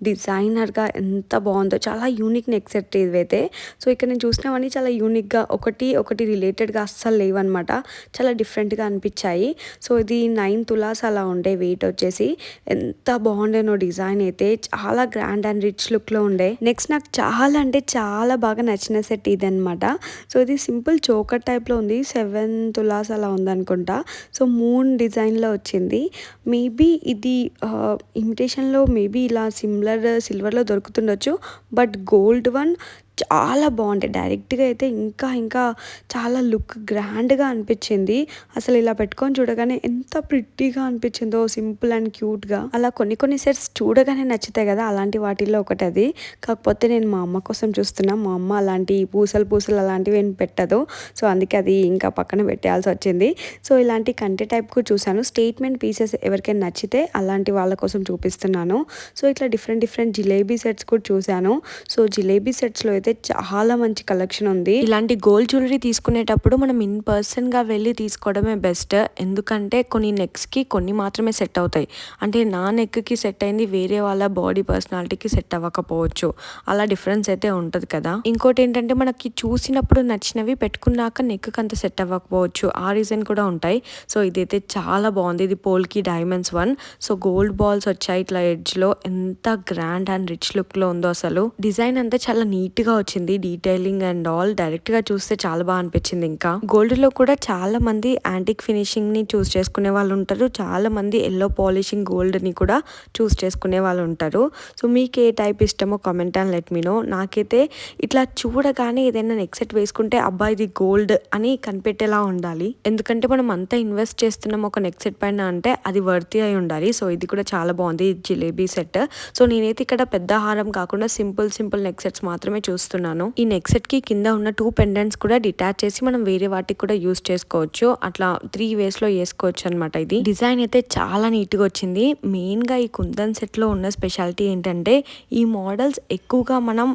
డిజైనర్గా ఎంత బాగుందో, చాలా యూనిక్ నెక్ సెట్ ఇవైతే. సో ఇక్కడ నేను చూసినవన్నీ చాలా యూనిక్గా ఒకటి రిలేటెడ్గా అస్సలు లేవన్నమాట. చాలా డిఫరెంట్గా అనిపించాయి. సో ఇది 9 తులాస్ అలా ఉండే వెయిట్ వచ్చేసి. ఎంత బాగుండేనో డిజైన్ అయితే, చాలా గ్రాండ్ అండ్ రిచ్ లుక్లో ఉండే. నెక్స్ట్ నాకు చాలా అంటే చాలా బాగా నచ్చిన సెట్ ఇది అనమాట. సో ఇది సింపుల్ చోకర్ టైప్లో ఉంది. 7 తులాస్ అలా ఉందనుకుంటా. సో మూన్ డిజైన్లో వచ్చింది. మేబీ ఇది ఇమిటేషన్లో మేబీ ఇలా సిల్వర్లో దొరుకుతుండొచ్చు. బట్ గోల్డ్ వన్ చాలా బాగుంటాయి. డైరెక్ట్గా అయితే ఇంకా చాలా లుక్ గ్రాండ్గా అనిపించింది. అసలు ఇలా పెట్టుకొని చూడగానే ఎంత ప్రిట్టీగా అనిపించిందో, సింపుల్ అండ్ క్యూట్గా. అలా కొన్ని సెట్స్ చూడగానే నచ్చుతాయి కదా, అలాంటి వాటిల్లో ఒకటి అది. కాకపోతే నేను మా అమ్మ కోసం చూస్తున్నా. మా అమ్మ అలాంటి పూసలు అలాంటివి ఏం పెట్టదు. సో అందుకే అది ఇంకా పక్కన పెట్టేయాల్సి వచ్చింది. సో ఇలాంటి కంటె టైప్ కూడా చూశాను. స్టేట్మెంట్ పీసెస్ ఎవరికైనా నచ్చితే అలాంటి వాళ్ళ కోసం చూపిస్తున్నాను. సో ఇట్లా డిఫరెంట్ జిలేబీ సెట్స్ కూడా చూశాను. సో జిలేబీ సెట్స్లో అయితే చాలా మంచి కలెక్షన్ ఉంది. ఇలాంటి గోల్డ్ జ్యువెలరీ తీసుకునేటప్పుడు మనం ఇన్ పర్సన్గా వెళ్ళి తీసుకోవడమే బెస్ట్. ఎందుకంటే కొన్ని నెక్స్కి కొన్ని మాత్రమే సెట్ అవుతాయి. అంటే నా నెక్కి సెట్ అయింది వేరే వాళ్ళ బాడీ పర్సనాలిటీకి సెట్ అవ్వకపోవచ్చు. అలా డిఫరెన్స్ అయితే ఉంటుంది కదా. ఇంకోటి ఏంటంటే మనకి చూసినప్పుడు నచ్చినవి పెట్టుకున్నాక నెక్కి అంత సెట్ అవ్వకపోవచ్చు. ఆ రీజన్ కూడా ఉంటాయి. సో ఇదైతే చాలా బాగుంది. ఇది polki diamonds one. So gold balls వచ్చాయి ఇట్లా ఎడ్జ్లో. ఎంత గ్రాండ్ అండ్ రిచ్ లుక్లో ఉందో అసలు. డిజైన్ అంతా చాలా నీట్గా వచ్చింది, డీటెయిలింగ్ అండ్ ఆల్. డైరెక్ట్ గా చూస్తే చాలా బాగా అనిపించింది. ఇంకా గోల్డ్ లో కూడా చాలా మంది యాంటిక్ ఫినిషింగ్ ని చూస్ చేసుకునే వాళ్ళు ఉంటారు. చాలా మంది ఎల్లో పాలిషింగ్ గోల్డ్ ని కూడా చూస్ చేసుకునే వాళ్ళు ఉంటారు. సో మీకు ఏ టైప్ ఇష్టమో comment and let me know. నాకైతే ఇట్లా చూడగానే ఏదైనా నెక్ సెట్ వేసుకుంటే అబ్బా ఇది గోల్డ్ అని కనిపెట్టేలా ఉండాలి. ఎందుకంటే మనం అంతా ఇన్వెస్ట్ చేస్తున్నాం ఒక నెక్ సెట్ పైన అంటే అది వర్తీ అయి ఉండాలి. సో ఇది కూడా చాలా బాగుంది జిలేబీ సెట్. సో నేనైతే ఇక్కడ పెద్ద హారం కాకుండా సింపుల్ నెక్ సెట్స్ మాత్రమే చూస్తున్నాను. ఈ నెక్ సెట్ కి కింద ఉన్న 2 పెండెంట్స్ కూడా డిటాచ్ చేసి మనం వేరే వాటికి కూడా యూస్ చేసుకోవచ్చు. అట్లా 3 వేస్ లో వేసుకోవచ్చు అనమాట. ఇది డిజైన్ అయితే చాలా నీట్ గా వచ్చింది. మెయిన్ గా ఈ కుందన్ సెట్ లో ఉన్న స్పెషాలిటీ ఏంటంటే ఈ మోడల్స్ ఎక్కువగా మనం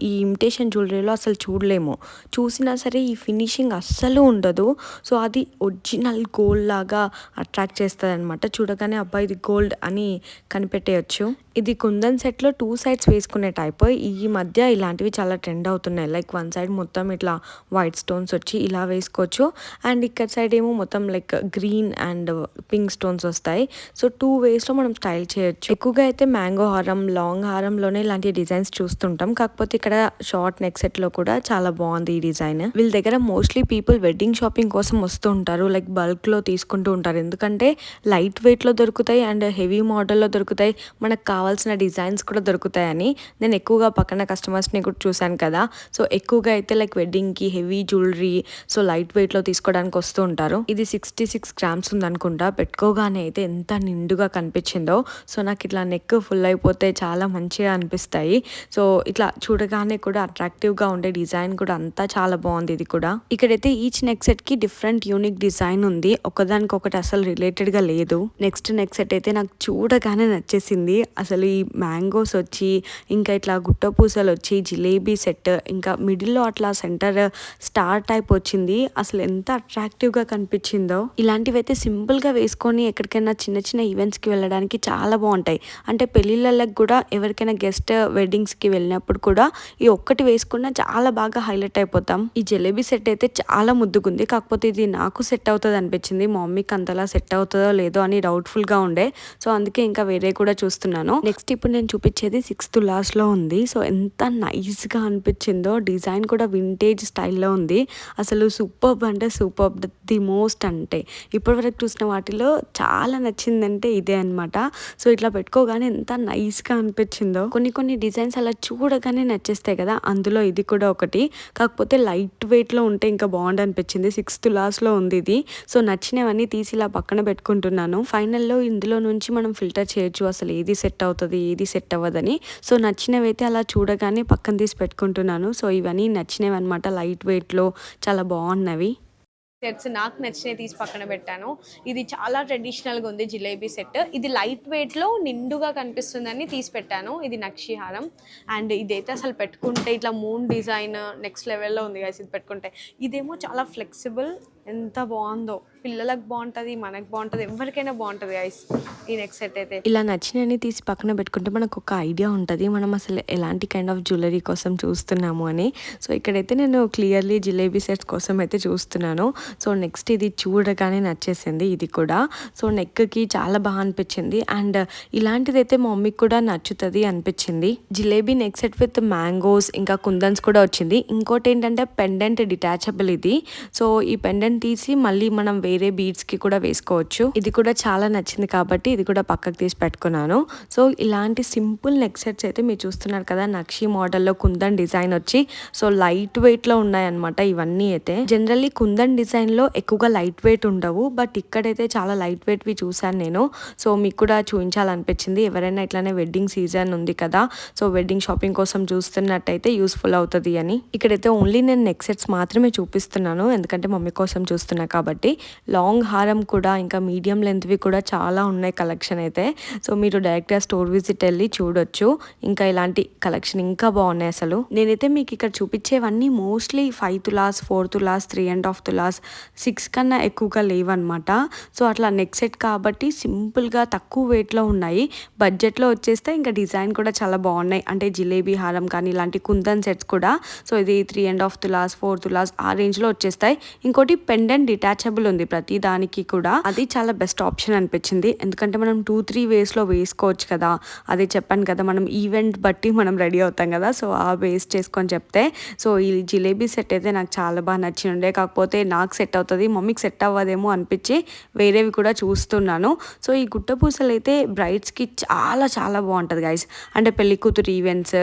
ఈ ఇమిటేషన్ జ్యువెలరీలో అసలు చూడలేము. చూసినా సరే ఈ ఫినిషింగ్ అస్సలు ఉండదు. సో అది ఒరిజినల్ గోల్డ్ లాగా అట్రాక్ట్ చేస్తుంది అనమాట. చూడగానే అబ్బాయి ఇది గోల్డ్ అని కనిపెట్టేయచ్చు. ఇది కుందన్ సెట్ లో 2 సైడ్స్ వేసుకునే టైప్. ఈ మధ్య ఇలాంటివి చాలా ట్రెండ్ అవుతున్నాయి. లైక్ 1 సైడ్ మొత్తం ఇట్లా వైట్ స్టోన్స్ వచ్చి ఇలా వేసుకోవచ్చు. అండ్ ఇక్కడ సైడ్ ఏమో మొత్తం like green and pink stones వస్తాయి. సో 2 వేస్ లో మనం స్టైల్ చేయొచ్చు. ఎక్కువగా అయితే మ్యాంగో హారం, లాంగ్ హారంలోనే ఇలాంటి డిజైన్స్ చూస్తుంటాం. కాకపోతే ఇక్కడ షార్ట్ నెక్ సెట్ లో కూడా చాలా బాగుంది ఈ డిజైన్. వీళ్ళ దగ్గర మోస్ట్లీ పీపుల్ వెడ్డింగ్ షాపింగ్ కోసం వస్తూ ఉంటారు. లైక్ బల్క్ లో తీసుకుంటూ ఉంటారు. ఎందుకంటే లైట్ వెయిట్ లో దొరుకుతాయి అండ్ హెవీ మోడల్లో దొరుకుతాయి. మనకు కావాల్సిన డిజైన్స్ కూడా దొరుకుతాయని నేను ఎక్కువగా పక్కన కస్టమర్స్ని కూడా చూశాను కదా. సో ఎక్కువగా అయితే లైక్ వెడ్డింగ్కి హెవీ జ్యువెలరీ సో లైట్ వెయిట్లో తీసుకోవడానికి వస్తూ ఉంటారు. ఇది 66 గ్రామ్స్ ఉందనుకుంటా. పెట్టుకోగానే అయితే ఎంత నిండుగా కనిపించిందో. సో నాకు ఇట్లా నెక్ ఫుల్ అయిపోతే చాలా మంచిగా అనిపిస్తాయి. సో ఇట్లా చూడగానే కూడా అట్రాక్టివ్గా ఉండే డిజైన్ కూడా అంతా చాలా బాగుంది. ఇది కూడా ఇక్కడైతే ఈచ్ నెక్ సెట్కి డిఫరెంట్ యూనిక్ డిజైన్ ఉంది. ఒకదానికొకటి అసలు రిలేటెడ్గా లేదు. నెక్స్ట్ నెక్ సెట్ అయితే నాకు చూడగానే నచ్చేసింది. అసలు ఈ మ్యాంగోస్ వచ్చి ఇంకా ఇట్లా గుట్ట పూసలు వచ్చి జిలేబీ సెట్ ఇంకా మిడిల్లో అట్లా సెంటర్ స్టార్ టైప్ వచ్చింది. అసలు ఎంత అట్రాక్టివ్గా కనిపించిందో. ఇలాంటివి అయితే సింపుల్గా వేసుకొని ఎక్కడికైనా చిన్న ఈవెంట్స్కి వెళ్ళడానికి చాలా బాగుంటాయి. అంటే పెళ్ళిళ్ళకి కూడా ఎవరికైనా గెస్ట్ వెడ్డింగ్స్కి వెళ్ళినప్పుడు కూడా ఈ ఒక్కటి వేసుకున్నా చాలా బాగా హైలైట్ అయిపోతాం. ఈ జిలేబీ సెట్ అయితే చాలా ముద్దుగుంది. కాకపోతే ఇది నాకు సెట్ అవుతుంది అనిపించింది. మా మమ్మీకి అంతలా సెట్ అవుతుందో లేదో అని డౌట్ఫుల్గా ఉండే. సో అందుకే ఇంకా వేరే కూడా చూస్తున్నాను. నెక్స్ట్ ఇప్పుడు నేను చూపించేది 6 తులాస్ లో ఉంది. సో ఎంత నైస్ గా అనిపించిందో, డిజైన్ కూడా వింటేజ్ స్టైల్లో ఉంది. అసలు సూపర్బ్ అంటే సూపర్బ్, ది మోస్ట్ అంటే ఇప్పటివరకు చూసిన వాటిలో చాలా నచ్చిందంటే ఇదే అనమాట. సో ఇట్లా పెట్టుకోగానే ఎంత నైస్ గా అనిపించిందో. కొన్ని డిజైన్స్ అలా చూడగానే నచ్చేస్తాయి కదా, అందులో ఇది కూడా ఒకటి. కాకపోతే లైట్ వెయిట్ లో ఉంటే ఇంకా బాగుండు అనిపించింది. 6 తులాస్ లో ఉంది ఇది. సో నచ్చినవన్నీ తీసి ఇలా పక్కన పెట్టుకుంటున్నాను. ఫైనల్లో ఇందులో నుంచి మనం ఫిల్టర్ చేయొచ్చు అసలు ఏది సెట్ అవుతుంది ఏది సెట్ అవ్వదని. సో నచ్చినవి అయితే అలా చూడగానే పక్కన తీసి పెట్టుకుంటున్నాను. సో ఇవన్నీ నచ్చినవి అనమాట, లైట్ వెయిట్లో చాలా బాగున్నవి. సెట్స్ నాకు నచ్చినవి తీసి పక్కన పెట్టాను. ఇది చాలా ట్రెడిషనల్గా ఉంది జిలేబీ సెట్. ఇది లైట్ వెయిట్లో నిండుగా కనిపిస్తుందని తీసి పెట్టాను. ఇది నక్షి హారం. అండ్ ఇదైతే అసలు పెట్టుకుంటే ఇట్లా మూన్ డిజైన్ నెక్స్ట్ లెవెల్లో ఉంది గైస్. ఇది పెట్టుకుంటే ఇదేమో చాలా ఫ్లెక్సిబుల్, ఎంత బాగుందో. పిల్లలకు బాగుంటుంది, మనకు బాగుంటుంది, ఎవరికైనా బాగుంటుంది గైస్ ఈ నెక్స్ట్ సెట్ అయితే. ఇలా నచ్చినవి తీసి పక్కన పెట్టుకుంటే మనకు ఒక ఐడియా ఉంటుంది మనం అసలు ఎలాంటి కైండ్ ఆఫ్ జ్యువెలరీ కోసం చూస్తున్నాము అని. సో ఇక్కడైతే నేను క్లియర్లీ జిలేబీ సెట్స్ కోసం అయితే చూస్తున్నాను. సో నెక్స్ట్ ఇది చూడగానే నచ్చేసింది ఇది కూడా. సో నెక్కి చాలా బాగా అనిపించింది. అండ్ ఇలాంటిది అయితే మా మమ్మీకి కూడా నచ్చుతుంది అనిపించింది. Jalebi neck set with mangoes ఇంకా కుందన్స్ కూడా వచ్చింది. ఇంకోటి ఏంటంటే పెండెంట్ డిటాచబుల్ ఇది. సో ఈ పెండెంట్ తీసి మళ్ళీ మనం వేరే బీడ్స్ కి కూడా వేసుకోవచ్చు. ఇది కూడా చాలా నచ్చింది కాబట్టి ఇది కూడా పక్కకు తీసి పెట్టుకున్నాను. సో ఇలాంటి సింపుల్ నెక్ సెట్స్ అయితే మీరు చూస్తున్నారు కదా, నక్షి మోడల్లో కుందన్ డిజైన్ వచ్చి సో లైట్ వెయిట్ లో ఉన్నాయన్నమాట ఇవన్నీ అయితే. జనరల్లీ కుందన్ డిజైన్ లో ఎక్కువగా లైట్ వెయిట్ ఉండవు, బట్ ఇక్కడైతే చాలా లైట్ వెయిట్ వి చూసాను నేను. సో మీకు కూడా చూపించాలనిపించింది. ఎవరైనా ఇట్లానే వెడ్డింగ్ సీజన్ ఉంది కదా, సో వెడ్డింగ్ షాపింగ్ కోసం చూస్తున్నట్టయితే యూస్ఫుల్ అవుతుంది అని. ఇక్కడైతే ఓన్లీ నేను నెక్ సెట్స్ మాత్రమే చూపిస్తున్నాను, ఎందుకంటే మమ్మీ కోసం చూస్తున్నా కాబట్టి. లాంగ్ హారం కూడా ఇంకా మీడియం లెంత్వి కూడా చాలా ఉన్నాయి కలెక్షన్ అయితే. సో మీరు డైరెక్ట్గా స్టోర్ విజిట్ వెళ్ళి చూడొచ్చు. ఇంకా ఇలాంటి కలెక్షన్ ఇంకా బాగున్నాయి అసలు. నేనైతే మీకు ఇక్కడ చూపించేవన్నీ మోస్ట్లీ 5 తులాస్ 4 తులాస్ 3.5 తులాస్ 6 కన్నా ఎక్కువగా లేవన్నమాట. సో అట్లా నెక్ సెట్ కాబట్టి సింపుల్గా తక్కువ వెయిట్లో ఉన్నాయి. బడ్జెట్లో వచ్చేస్తే ఇంకా డిజైన్ కూడా చాలా బాగున్నాయి. అంటే జిలేబీ హారం కానీ ఇలాంటి కుందన్ సెట్స్ కూడా. సో ఇది 3.5 తులాస్ 4 తులాస్ ఆ రేంజ్లో వచ్చేస్తాయి. ఇంకోటి పెండెంట్ డిటాచబుల్ ఉంది ప్రతి దానికి కూడా. అది చాలా బెస్ట్ ఆప్షన్ అనిపించింది, ఎందుకంటే మనం 2-3 వేస్లో వేసుకోవచ్చు కదా. అదే చెప్పాను కదా, మనం ఈవెంట్ బట్టి మనం రెడీ అవుతాం కదా. సో ఆ వేస్ చేసుకొని చెప్తే. సో ఈ జిలేబీ సెట్ అయితే నాకు చాలా బాగా నచ్చి ఉండే. కాకపోతే నాకు సెట్ అవుతుంది, మమ్మీకి సెట్ అవ్వదేమో అనిపించి వేరేవి కూడా చూస్తున్నాను. సో ఈ గుట్టపూసలు అయితే బ్రైడ్స్కి చాలా చాలా బాగుంటుంది గైస్. అంటే పెళ్లి కూతురు ఈవెంట్స్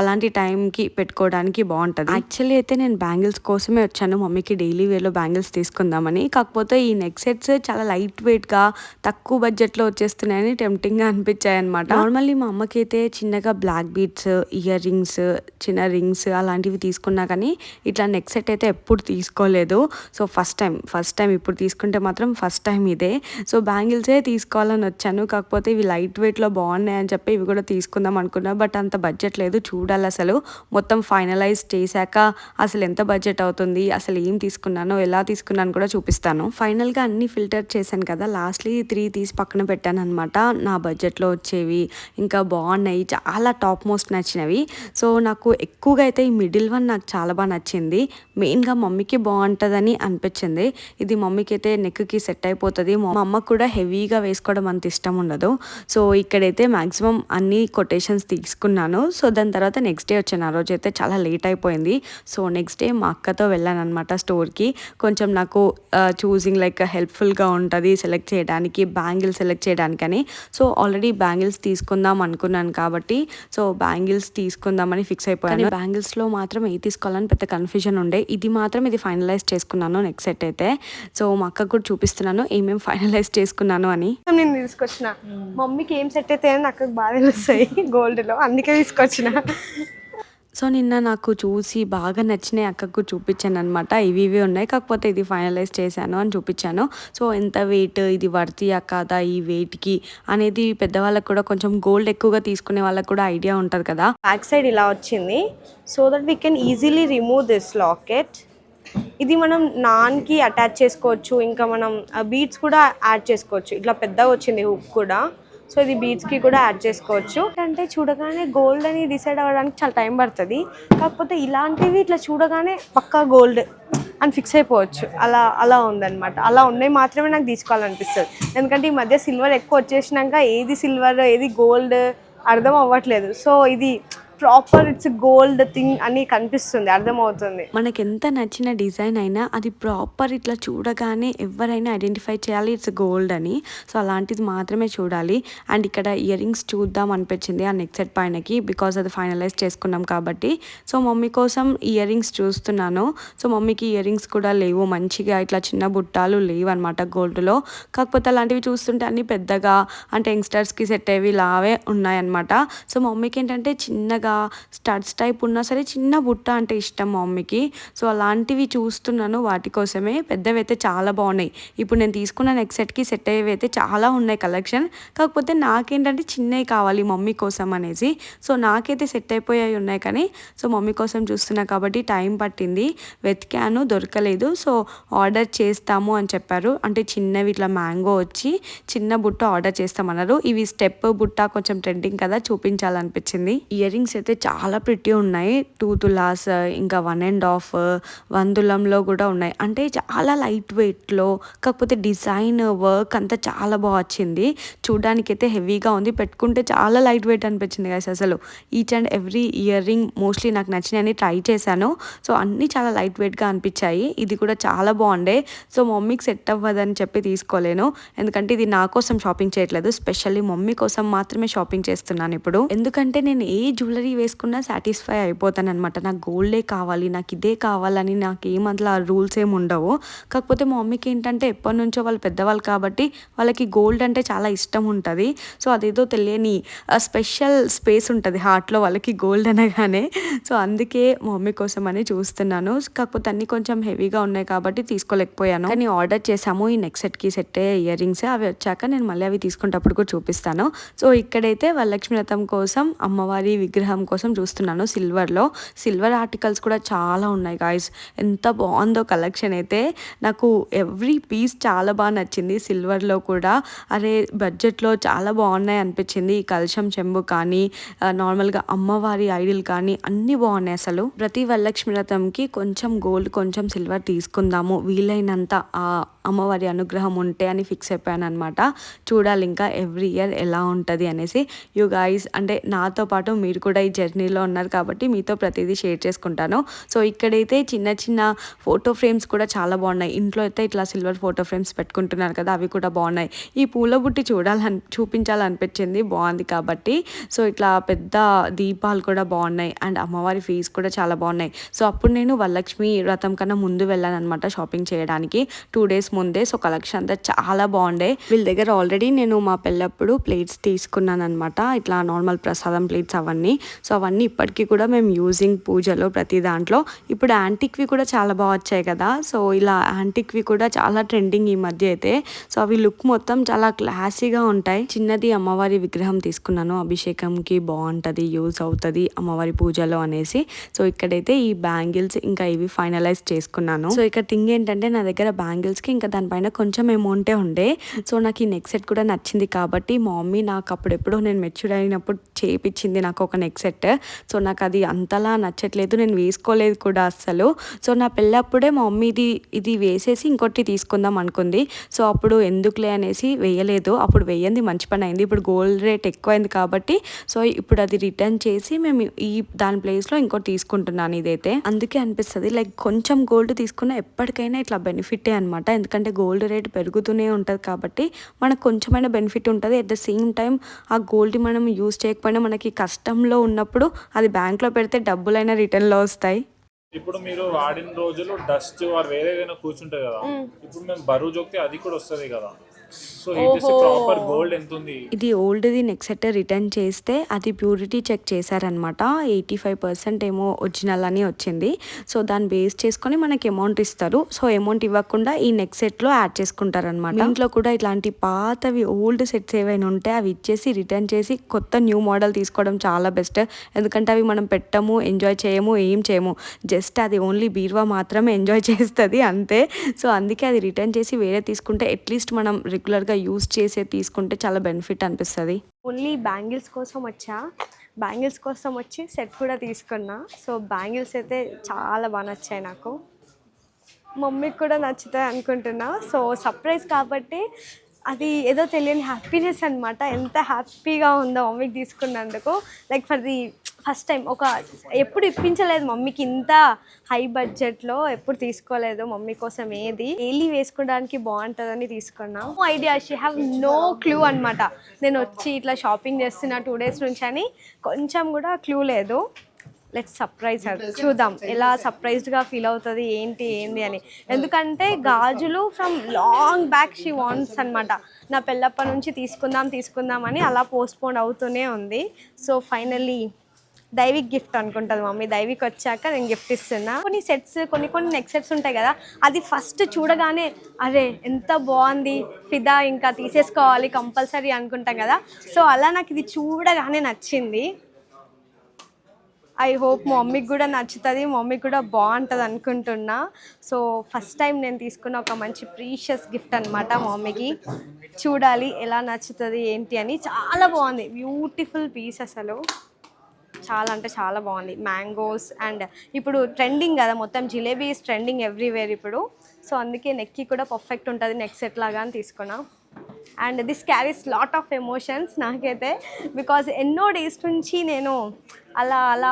అలాంటి టైంకి పెట్టుకోవడానికి బాగుంటుంది. యాక్చువల్లీ అయితే నేను బ్యాంగిల్స్ కోసమే వచ్చాను, మమ్మీకి డైలీ వేలో బ్యాంగిల్స్ తీసుకుందామని. కాకపోతే ఈ నెక్ సెట్స్ చాలా లైట్ వెయిట్ గా తక్కువ బడ్జెట్ లో వచ్చేస్తున్నాయని టెంప్టింగ్ గా అనిపించాయి అనమాట. నార్మల్లీ మా అమ్మకి అయితే చిన్నగా బ్లాక్ బీడ్స్, ఇయర్ రింగ్స్, చిన్న రింగ్స్ అలాంటివి తీసుకున్నా కానీ ఇట్లా నెక్ సెట్ అయితే ఎప్పుడు తీసుకోలేదు. సో ఫస్ట్ టైం ఇప్పుడు తీసుకుంటే మాత్రం ఫస్ట్ టైం ఇదే. సో బ్యాంగిల్సే తీసుకోవాలని వచ్చాను, కాకపోతే ఇవి లైట్ వెయిట్ లో బాగున్నాయి అని చెప్పి ఇవి కూడా తీసుకుందాం అనుకున్నా. బట్ అంత బడ్జెట్ లేదు, చూడాలి అసలు మొత్తం ఫైనలైజ్ చేశాక అసలు ఎంత బడ్జెట్ అవుతుంది, అసలు ఏం తీసుకున్నానో ఎలా తీసుకున్నాను కూడా చూపిస్తాను. ఫైనల్ గా అన్ని ఫిల్టర్ చేశాను కదా, లాస్ట్లీ 3 తీసి పక్కన పెట్టాను అనమాట. నా బడ్జెట్ లో వచ్చేవి ఇంకా బాగున్నాయి, చాలా టాప్ మోస్ట్ నచ్చినవి. సో నాకు ఎక్కువగా అయితే ఈ మిడిల్ వన్ నాకు చాలా బాగా నచ్చింది. మెయిన్ గా మమ్మీకి బాగుంటుందని అనిపించింది. ఇది మమ్మీకి అయితే నెక్ కి సెట్ అయిపోతుంది. మా అమ్మకు కూడా హెవీగా వేసుకోవడం అంత ఇష్టం ఉండదు. సో ఇక్కడైతే మాక్సిమం అన్ని కొటేషన్స్ తీసుకున్నాను. సో దాని తర్వాత నెక్స్ట్ డే వచ్చాను. ఆ రోజు అయితే చాలా లేట్ అయిపోయింది. సో నెక్స్ట్ డే మా అక్కతో వెళ్ళాను అనమాట స్టోర్కి. కొంచెం నాకు చూసింగ్ లైక్ హెల్ప్ఫుల్గా ఉంటుంది సెలెక్ట్ చేయడానికి, బ్యాంగిల్స్ సెలెక్ట్ చేయడానికని. సో ఆల్రెడీ బ్యాంగిల్స్ తీసుకుందాం అనుకున్నాను కాబట్టి సో బ్యాంగిల్స్ తీసుకుందామని ఫిక్స్ అయిపోయాను. బ్యాంగిల్స్లో మాత్రం ఏ తీసుకోవాలని పెద్ద కన్ఫ్యూజన్ ఉండే. ఇది ఫైనలైజ్ చేసుకున్నాను నెక్స్ట్ సెట్ అయితే. సో మా అక్కకు కూడా చూపిస్తున్నాను ఏమేమి ఫైనలైజ్ చేసుకున్నాను అని. నేను తీసుకొచ్చిన మమ్మీకి ఏం సెట్ అయితే నాకు బాగా తెలుస్తాయి గోల్డ్లో, అందుకే తీసుకొచ్చిన. సో నిన్న నాకు చూసి బాగా నచ్చినాయి, అక్కకు చూపించాను అనమాట. ఇవి ఉన్నాయి, కాకపోతే ఇది ఫైనలైజ్ చేశాను అని చూపించాను. సో ఎంత వెయిట్, ఇది వర్తియా కాదా ఈ వెయిట్కి అనేది పెద్దవాళ్ళకి కూడా, కొంచెం గోల్డ్ ఎక్కువగా తీసుకునే వాళ్ళకి కూడా ఐడియా ఉంటుంది కదా. బ్యాక్ సైడ్ ఇలా వచ్చింది, so that we can easily remove this locket. ఇది మనం నాన్కి అటాచ్ చేసుకోవచ్చు, ఇంకా మనం బీడ్స్ కూడా యాడ్ చేసుకోవచ్చు. ఇట్లా పెద్దగా వచ్చింది హుక్ కూడా. సో ఇది బీడ్స్కి కూడా యాడ్ చేసుకోవచ్చు. అంటే చూడగానే గోల్డ్ అని డిసైడ్ అవ్వడానికి చాలా టైం పడుతుంది, కాకపోతే ఇలాంటివి ఇట్లా చూడగానే పక్కా గోల్డ్ అని ఫిక్స్ అయిపోవచ్చు. అలా ఉందన్నమాట. అలా ఉన్నాయి మాత్రమే నాకు తీసుకోవాలనిపిస్తుంది. ఎందుకంటే ఈ మధ్య సిల్వర్ ఎక్కువ వచ్చేసినాక ఏది సిల్వర్ ఏది గోల్డ్ అర్థం అవ్వట్లేదు. సో ఇది ప్రాపర్ ఇట్స్ గోల్డ్ థింగ్ అని కనిపిస్తుంది, అర్థమవుతుంది. మనకి ఎంత నచ్చిన డిజైన్ అయినా అది ప్రాపర్ ఇట్లా చూడగానే ఎవరైనా ఐడెంటిఫై చేయాలి ఇట్స్ గోల్డ్ అని. సో అలాంటిది మాత్రమే చూడాలి. అండ్ ఇక్కడ ఇయర్ రింగ్స్ చూద్దాం అనిపించింది ఆ నెక్ సెట్ పైనకి, బికాజ్ అది ఫైనలైజ్ చేసుకున్నాం కాబట్టి. సో మమ్మీ కోసం ఇయర్ రింగ్స్ చూస్తున్నాను. సో మమ్మీకి ఇయర్ రింగ్స్ కూడా లేవు, మంచిగా ఇట్లా చిన్న బుట్టాలు లేవు అనమాట గోల్డ్లో. కాకపోతే అలాంటివి చూస్తుంటే అన్నీ పెద్దగా అంటే యంగ్స్టర్స్కి సెట్ అయ్యేవి లావే ఉన్నాయన్నమాట. సో మమ్మీకి ఏంటంటే చిన్నగా స్టడ్స్ టైప్ ఉన్నా సరే చిన్న బుట్ట అంటే ఇష్టం మమ్మీకి. సో అలాంటివి చూస్తున్నాను వాటి కోసమే. పెద్దవి అయితే చాలా బాగున్నాయి. ఇప్పుడు నేను తీసుకున్న నెక్ సెట్కి సెట్ అయ్యేవి అయితే చాలా ఉన్నాయి కలెక్షన్. కాకపోతే నాకేంటంటే చిన్నవి కావాలి మమ్మీ కోసం అనేసి. సో నాకైతే సెట్ అయిపోయాయి ఉన్నాయి, కానీ సో మమ్మీ కోసం చూస్తున్నా కాబట్టి టైం పట్టింది. వెతికాను, దొరకలేదు. సో ఆర్డర్ చేస్తాము అని చెప్పారు. అంటే చిన్నవి ఇట్లా మ్యాంగో వచ్చి చిన్న బుట్ట ఆర్డర్ చేస్తామన్నారు. ఇవి స్టెప్ బుట్ట కొంచెం ట్రెండింగ్ కదా, చూపించాలనిపించింది. ఇయర్ రింగ్స్ అయితే చాలా ప్రిటీ ఉన్నాయి. 2 తులాస్, ఇంకా 1.5, 1 తులంలో కూడా ఉన్నాయి. అంటే చాలా లైట్ వెయిట్లో, కాకపోతే డిజైన్ వర్క్ అంతా చాలా బాగా వచ్చింది. చూడడానికి అయితే హెవీగా ఉంది, పెట్టుకుంటే చాలా లైట్ వెయిట్ అనిపించింది గైస్. అసలు each and every ear ring mostly నాకు నచ్చినవి ట్రై చేశాను. సో అన్నీ చాలా లైట్ వెయిట్గా అనిపించాయి. ఇది కూడా చాలా బాగుండే. సో మమ్మీకి సెట్ అవ్వదని చెప్పి తీసుకోలేను, ఎందుకంటే ఇది నా కోసం షాపింగ్ చేయట్లేదు, స్పెషల్లీ మమ్మీ కోసం మాత్రమే షాపింగ్ చేస్తున్నాను ఇప్పుడు. ఎందుకంటే నేను ఏ జ్యువెలరీ వేసుకున్నా సాటిస్ఫై అయిపోతాను అనమాట. నాకు గోల్డే కావాలి, నాకు ఇదే కావాలని నాకు ఏమంతలా రూల్స్ ఏమి ఉండవు. కాకపోతే మా మమ్మీకి ఏంటంటే ఎప్పటి నుంచో వాళ్ళు పెద్దవాళ్ళు కాబట్టి వాళ్ళకి గోల్డ్ అంటే చాలా ఇష్టం ఉంటుంది. సో అదేదో తెలియని స్పెషల్ స్పేస్ ఉంటుంది హార్ట్లో వాళ్ళకి గోల్డ్ అనగానే. సో అందుకే మా మమ్మీ కోసం అని చూస్తున్నాను. కాకపోతే అన్నీ కొంచెం హెవీగా ఉన్నాయి కాబట్టి తీసుకోలేకపోయాను. కానీ ఆర్డర్ చేసాము ఈ నెక్ సెట్కి సెట్ అయ్యే ఇయర్ రింగ్స్. అవి వచ్చాక నేను మళ్ళీ అవి తీసుకునేటప్పుడు కూడా చూపిస్తాను. సో ఇక్కడైతే వరలక్ష్మి వ్రతం కోసం అమ్మవారి విగ్రహం కోసం చూస్తున్నాను. సిల్వర్ ఆర్టికల్స్ కూడా చాలా ఉన్నాయి గాయస్. ఎంత బాగుందో కలెక్షన్ అయితే. నాకు ఎవ్రీ పీస్ చాలా బాగా నచ్చింది సిల్వర్లో కూడా. అరే బడ్జెట్లో చాలా బాగున్నాయి అనిపించింది. ఈ కలశం చెంబు కానీ నార్మల్గా అమ్మవారి ఐడిల్ కానీ అన్నీ బాగున్నాయి అసలు. ప్రతి వరలక్ష్మి వ్రతంకి కొంచెం గోల్డ్ కొంచెం సిల్వర్ తీసుకుందాము, వీలైనంత అమ్మవారి అనుగ్రహం ఉంటే అని ఫిక్స్ అయిపోయాను అనమాట. చూడాలి ఇంకా ఎవ్రీ ఇయర్ ఎలా ఉంటుంది అనేసి. యూ గైస్ అంటే నాతో పాటు మీరు కూడా ఈ జర్నీలో ఉన్నారు కాబట్టి మీతో ప్రతిదీ షేర్ చేసుకుంటాను. సో ఇక్కడైతే చిన్న చిన్న ఫోటో ఫ్రేమ్స్ కూడా చాలా బాగున్నాయి. ఇంట్లో అయితే ఇట్లా సిల్వర్ ఫోటో ఫ్రేమ్స్ పెట్టుకుంటున్నారు కదా, అవి కూడా బాగున్నాయి. ఈ పూల బుట్టి చూపించాలనిపించింది, బాగుంది కాబట్టి. సో ఇట్లా పెద్ద దీపాలు కూడా బాగున్నాయి అండ్ అమ్మవారి ఫీస్ కూడా చాలా బాగున్నాయి. సో అప్పుడు నేను వరలక్ష్మి వ్రతం కన్నా ముందు వెళ్ళాను అనమాట షాపింగ్ చేయడానికి, 2 days ముందే. సో కలెక్షన్ అంతా చాలా బాగుండే. వీళ్ళ దగ్గర ఆల్రెడీ నేను మా పెళ్ళప్పుడు ప్లేట్స్ తీసుకున్నాను అనమాట, ఇట్లా నార్మల్ ప్రసాదం ప్లేట్స్ అవన్నీ. సో అవన్నీ ఇప్పటికీ కూడా మేము యూజింగ్ పూజలో ప్రతి దాంట్లో. ఇప్పుడు యాంటిక్వి కూడా చాలా బాగా వచ్చాయి కదా. సో ఇలా యాంటిక్వి కూడా చాలా ట్రెండింగ్ ఈ మధ్య అయితే. సో అవి లుక్ మొత్తం చాలా క్లాసీగా ఉంటాయి. చిన్నది అమ్మవారి విగ్రహం తీసుకున్నాను, అభిషేకంకి బాగుంటుంది, యూజ్ అవుతుంది అమ్మవారి పూజలో అనేసి. సో ఇక్కడైతే ఈ బ్యాంగిల్స్ ఇంకా ఇవి ఫైనలైజ్ చేసుకున్నాను. సో ఇక్కడ థింగ్ ఏంటంటే నా దగ్గర బ్యాంగిల్స్కి ఇంకా దానిపైన కొంచెం అమౌంటే ఉండే. సో నాకు ఈ నెక్ సెట్ కూడా నచ్చింది కాబట్టి మా మమ్మీ నాకు అప్పుడెప్పుడో నేను మెచ్యూర్ అయినప్పుడు చేయించింది నాకు ఒక నెక్ సెట్. సో నాకు అది అంతలా నచ్చట్లేదు, నేను వేసుకోలేదు కూడా అస్సలు. సో నా పెళ్ళప్పుడే మా మమ్మీ ఇది వేసేసి ఇంకోటి తీసుకుందాం అనుకుంది. సో అప్పుడు ఎందుకులే అనేసి వేయలేదు. అప్పుడు వేయంది మంచి పని అయింది. ఇప్పుడు గోల్డ్ రేట్ ఎక్కువైంది కాబట్టి సో ఇప్పుడు అది రిటర్న్ చేసి మేము దాని ప్లేస్లో ఇంకోటి తీసుకుంటున్నాను. ఇదైతే అందుకే అనిపిస్తుంది లైక్ కొంచెం గోల్డ్ తీసుకున్నా ఎప్పటికైనా ఇట్లా బెనిఫిటే అనమాట. ఎందుకంటే గోల్డ్ రేట్ పెరుగుతూనే ఉంటుంది కాబట్టి మనకు కొంచెమైనా బెనిఫిట్ ఉంటుంది. అట్ ద సేమ్ టైం ఆ గోల్డ్ మనం యూజ్ చేయకపోయినా మనకి కష్టంలో ఉన్నప్పుడు అది బ్యాంక్లో పెడితే డబ్బులైనా రిటర్న్లో వస్తాయి. ఇప్పుడు మీరు వాడిన రోజులు డస్ట్ వేరే ఏదైనా కూర్చుంటుంది కదా, ఇప్పుడు మేము బరువు జోక్తే అది కూడా వస్తుంది కదా. సో ప్రాపర్ గోల్డ్ ఎంత ఉంది? ఇది ఓల్డ్ది నెక్ సెట్ రిటర్న్ చేస్తే అది ప్యూరిటీ చెక్ చేశారనమాట. 85% ఏమో ఒరిజినల్ అని వచ్చింది. సో దాన్ని బేస్ చేసుకొని మనకి అమౌంట్ ఇస్తారు. సో అమౌంట్ ఇవ్వకుండా ఈ నెక్ సెట్లో యాడ్ చేసుకుంటారనమాట. ఇంట్లో కూడా ఇట్లాంటి పాతవి ఓల్డ్ సెట్స్ ఏవైనా ఉంటే అవి ఇచ్చేసి రిటర్న్ చేసి కొత్త న్యూ మోడల్ తీసుకోవడం చాలా బెస్ట్. ఎందుకంటే అవి మనం పెట్టము, ఎంజాయ్ చేయము, ఏం చేయము, జస్ట్ అది ఓన్లీ బీరువా మాత్రమే ఎంజాయ్ చేస్తుంది అంతే. సో అందుకే అది రిటర్న్ చేసి వేరే తీసుకుంటే అట్లీస్ట్ మనం రెగ్యులర్గా యూజ్ చేసే తీసుకుంటే చాలా బెనిఫిట్ అనిపిస్తుంది. ఓన్లీ బ్యాంగిల్స్ కోసం వచ్చి సెట్ కూడా తీసుకున్నా. సో బ్యాంగిల్స్ అయితే చాలా బాగా నచ్చాయి నాకు, మమ్మీకి కూడా నచ్చుతాయి అనుకుంటున్నా. సో సర్ప్రైజ్ కాబట్టి అది ఏదో తెలియని హ్యాపీనెస్ అనమాట. ఎంత హ్యాపీగా ఉందో మమ్మీకి తీసుకున్నందుకు. Like for the first time ఎప్పుడు ఇప్పించలేదు మమ్మీకి, ఇంత హై బడ్జెట్లో ఎప్పుడు తీసుకోలేదు మమ్మీ కోసం. ఏది డైలీ వేసుకోవడానికి బాగుంటుందని తీసుకున్నా. Idea, she have no clue అనమాట. నేను వచ్చి ఇట్లా షాపింగ్ చేస్తున్నా 2 days నుంచి అని కొంచెం కూడా క్లూ లేదు. Let's surprise her. చూద్దాం ఎలా సర్ప్రైజ్డ్గా ఫీల్ అవుతుంది, ఏంది అని. ఎందుకంటే గాజులు from long back she wants అనమాట. నా పెళ్ళప్ప నుంచి తీసుకుందాం అని అలా పోస్ట్పోన్ అవుతూనే ఉంది. సో ఫైనల్లీ దైవిక్ గిఫ్ట్ అనుకుంటుంది మమ్మీ. దైవిక్ వచ్చాక నేను గిఫ్ట్ ఇస్తున్నా. కొన్ని సెట్స్, కొన్ని నెక్ సెట్స్ ఉంటాయి కదా, అది ఫస్ట్ చూడగానే అరే ఎంత బాగుంది, ఫిదా, ఇంకా తీసేసుకోవాలి కంపల్సరీ అనుకుంటాం కదా. సో అలా నాకు ఇది చూడగానే నచ్చింది. ఐ హోప్ మమ్మీకి కూడా నచ్చుతుంది, మమ్మీకి కూడా బాగుంటుంది అనుకుంటున్నా. సో ఫస్ట్ టైం నేను తీసుకున్న ఒక మంచి ప్రీషియస్ గిఫ్ట్ అనమాట మమ్మీకి. చూడాలి ఎలా నచ్చుతుంది ఏంటి అని. చాలా బాగుంది, బ్యూటిఫుల్ పీస్, అసలు చాలా అంటే చాలా బాగుంది. మ్యాంగోస్ అండ్ ఇప్పుడు ట్రెండింగ్ కదా మొత్తం, జిలేబీస్ ట్రెండింగ్ ఎవ్రీవేర్ ఇప్పుడు. సో అందుకే నెక్కి కూడా పర్ఫెక్ట్ ఉంటుంది నెక్ సెట్ లాగా అని తీసుకున్నా. And this carries lot of emotions నాకైతే, బికాజ్ ఎన్నో డేస్ నుంచి నేను అలా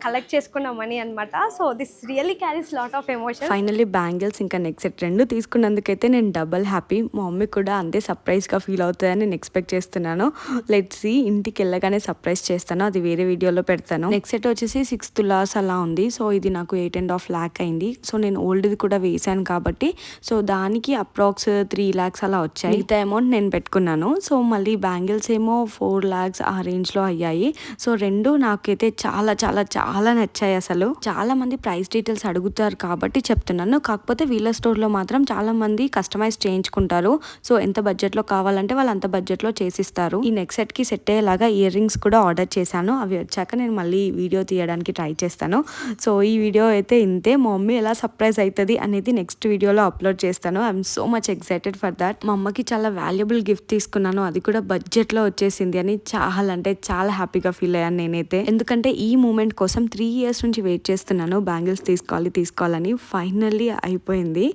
కలెక్ట్ చేసుకున్న మనీ అనమాట. So this really carries lot of emotions. Finally bangles ఇంకా నెక్ సెట్ 2 తీసుకున్నందుకైతే నేను డబల్ హ్యాపీ. మా మమ్మీ కూడా అంతే సర్ప్రైజ్గా ఫీల్ అవుతుందని నేను ఎక్స్పెక్ట్ చేస్తున్నాను. లెట్స్ సీ, ఇంటికి వెళ్ళగానే సర్ప్రైజ్ చేస్తాను, అది వేరే వీడియోలో పెడతాను. నెక్ సెట్ వచ్చేసి 6 తులాస్ అలా ఉంది. సో ఇది నాకు 8.5 lakh అయింది. సో నేను ఓల్డ్ది కూడా వేసాను కాబట్టి సో దానికి అప్రాక్స్ 3 lakhs అలా వచ్చాయి. మిగతా అమౌంట్ నేను పెట్టుకున్నాను. సో మళ్ళీ బ్యాంగిల్స్ ఏమో 4 lakhs ఆ రేంజ్లో అయ్యాయి. సో 2 నాకైతే చాలా చాలా చాలా నచ్చాయి. అసలు చాలా మంది ప్రైస్ డీటెయిల్స్ అడుగుతారు కాబట్టి చెప్తున్నాను. కాకపోతే వీళ్ళ స్టోర్లో మాత్రం చాలా మంది కస్టమైజ్ చేయించుకుంటారు. సో ఎంత బడ్జెట్లో కావాలంటే వాళ్ళు అంత బడ్జెట్లో చేసిస్తారు. ఈ నెక్ సెట్కి సెట్ అయ్యేలాగా ఇయర్ రింగ్స్ కూడా ఆర్డర్ చేశాను. అవి వచ్చాక నేను మళ్ళీ వీడియో తీయడానికి ట్రై చేస్తాను. సో ఈ వీడియో అయితే ఇంతే. మా మమ్మీ ఎలా సర్ప్రైజ్ అవుతుంది అనేది నెక్స్ట్ వీడియోలో అప్లోడ్ చేస్తాను. I'm so much excited for that. మా అమ్మకి చాలా వాల్యుబుల్ గిఫ్ట్ తీసుకున్నాను, అది కూడా బడ్జెట్లో వచ్చేసింది అని చాలా అంటే చాలా హ్యాపీగా ఫీల్ అయ్యాను నేనైతే. ఎందుకంటే ఈ మూమెంట్ కోసం 3 years నుంచి వెయిట్ చేస్తున్నాను, బ్యాంగిల్స్ తీసుకోవాలని. ఫైనల్లీ అయిపోయింది.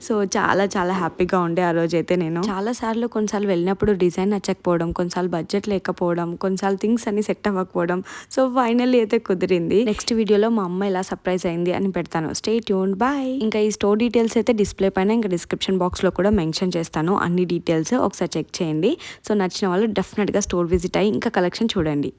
సో చాలా చాలా హ్యాపీగా ఉండే ఆ రోజైతే. నేను కొన్నిసార్లు వెళ్ళినప్పుడు డిజైన్ నచ్చకపోవడం, కొన్నిసార్లు బడ్జెట్ లేకపోవడం, కొన్నిసార్లు థింగ్స్ అన్ని సెట్ అవ్వకపోవడం. సో ఫైనల్లీ అయితే కుదిరింది. నెక్స్ట్ వీడియోలో మా అమ్మ ఎలా సర్ప్రైజ్ అయింది అని పెడతాను. Stay tuned, bye. ఇంకా ఈ స్టోర్ డీటెయిల్స్ అయితే డిస్ప్లే పైన ఇంకా డిస్క్రిప్షన్ బాక్స్లో కూడా మెన్షన్ చేస్తాను. అన్ని డీటెయిల్స్ ఒకసారి చెక్ చేయండి. సో నచ్చిన వాళ్ళు డెఫినెట్గా స్టోర్ విజిట్ అయ్యి ఇంకా కలెక్షన్ చూడండి.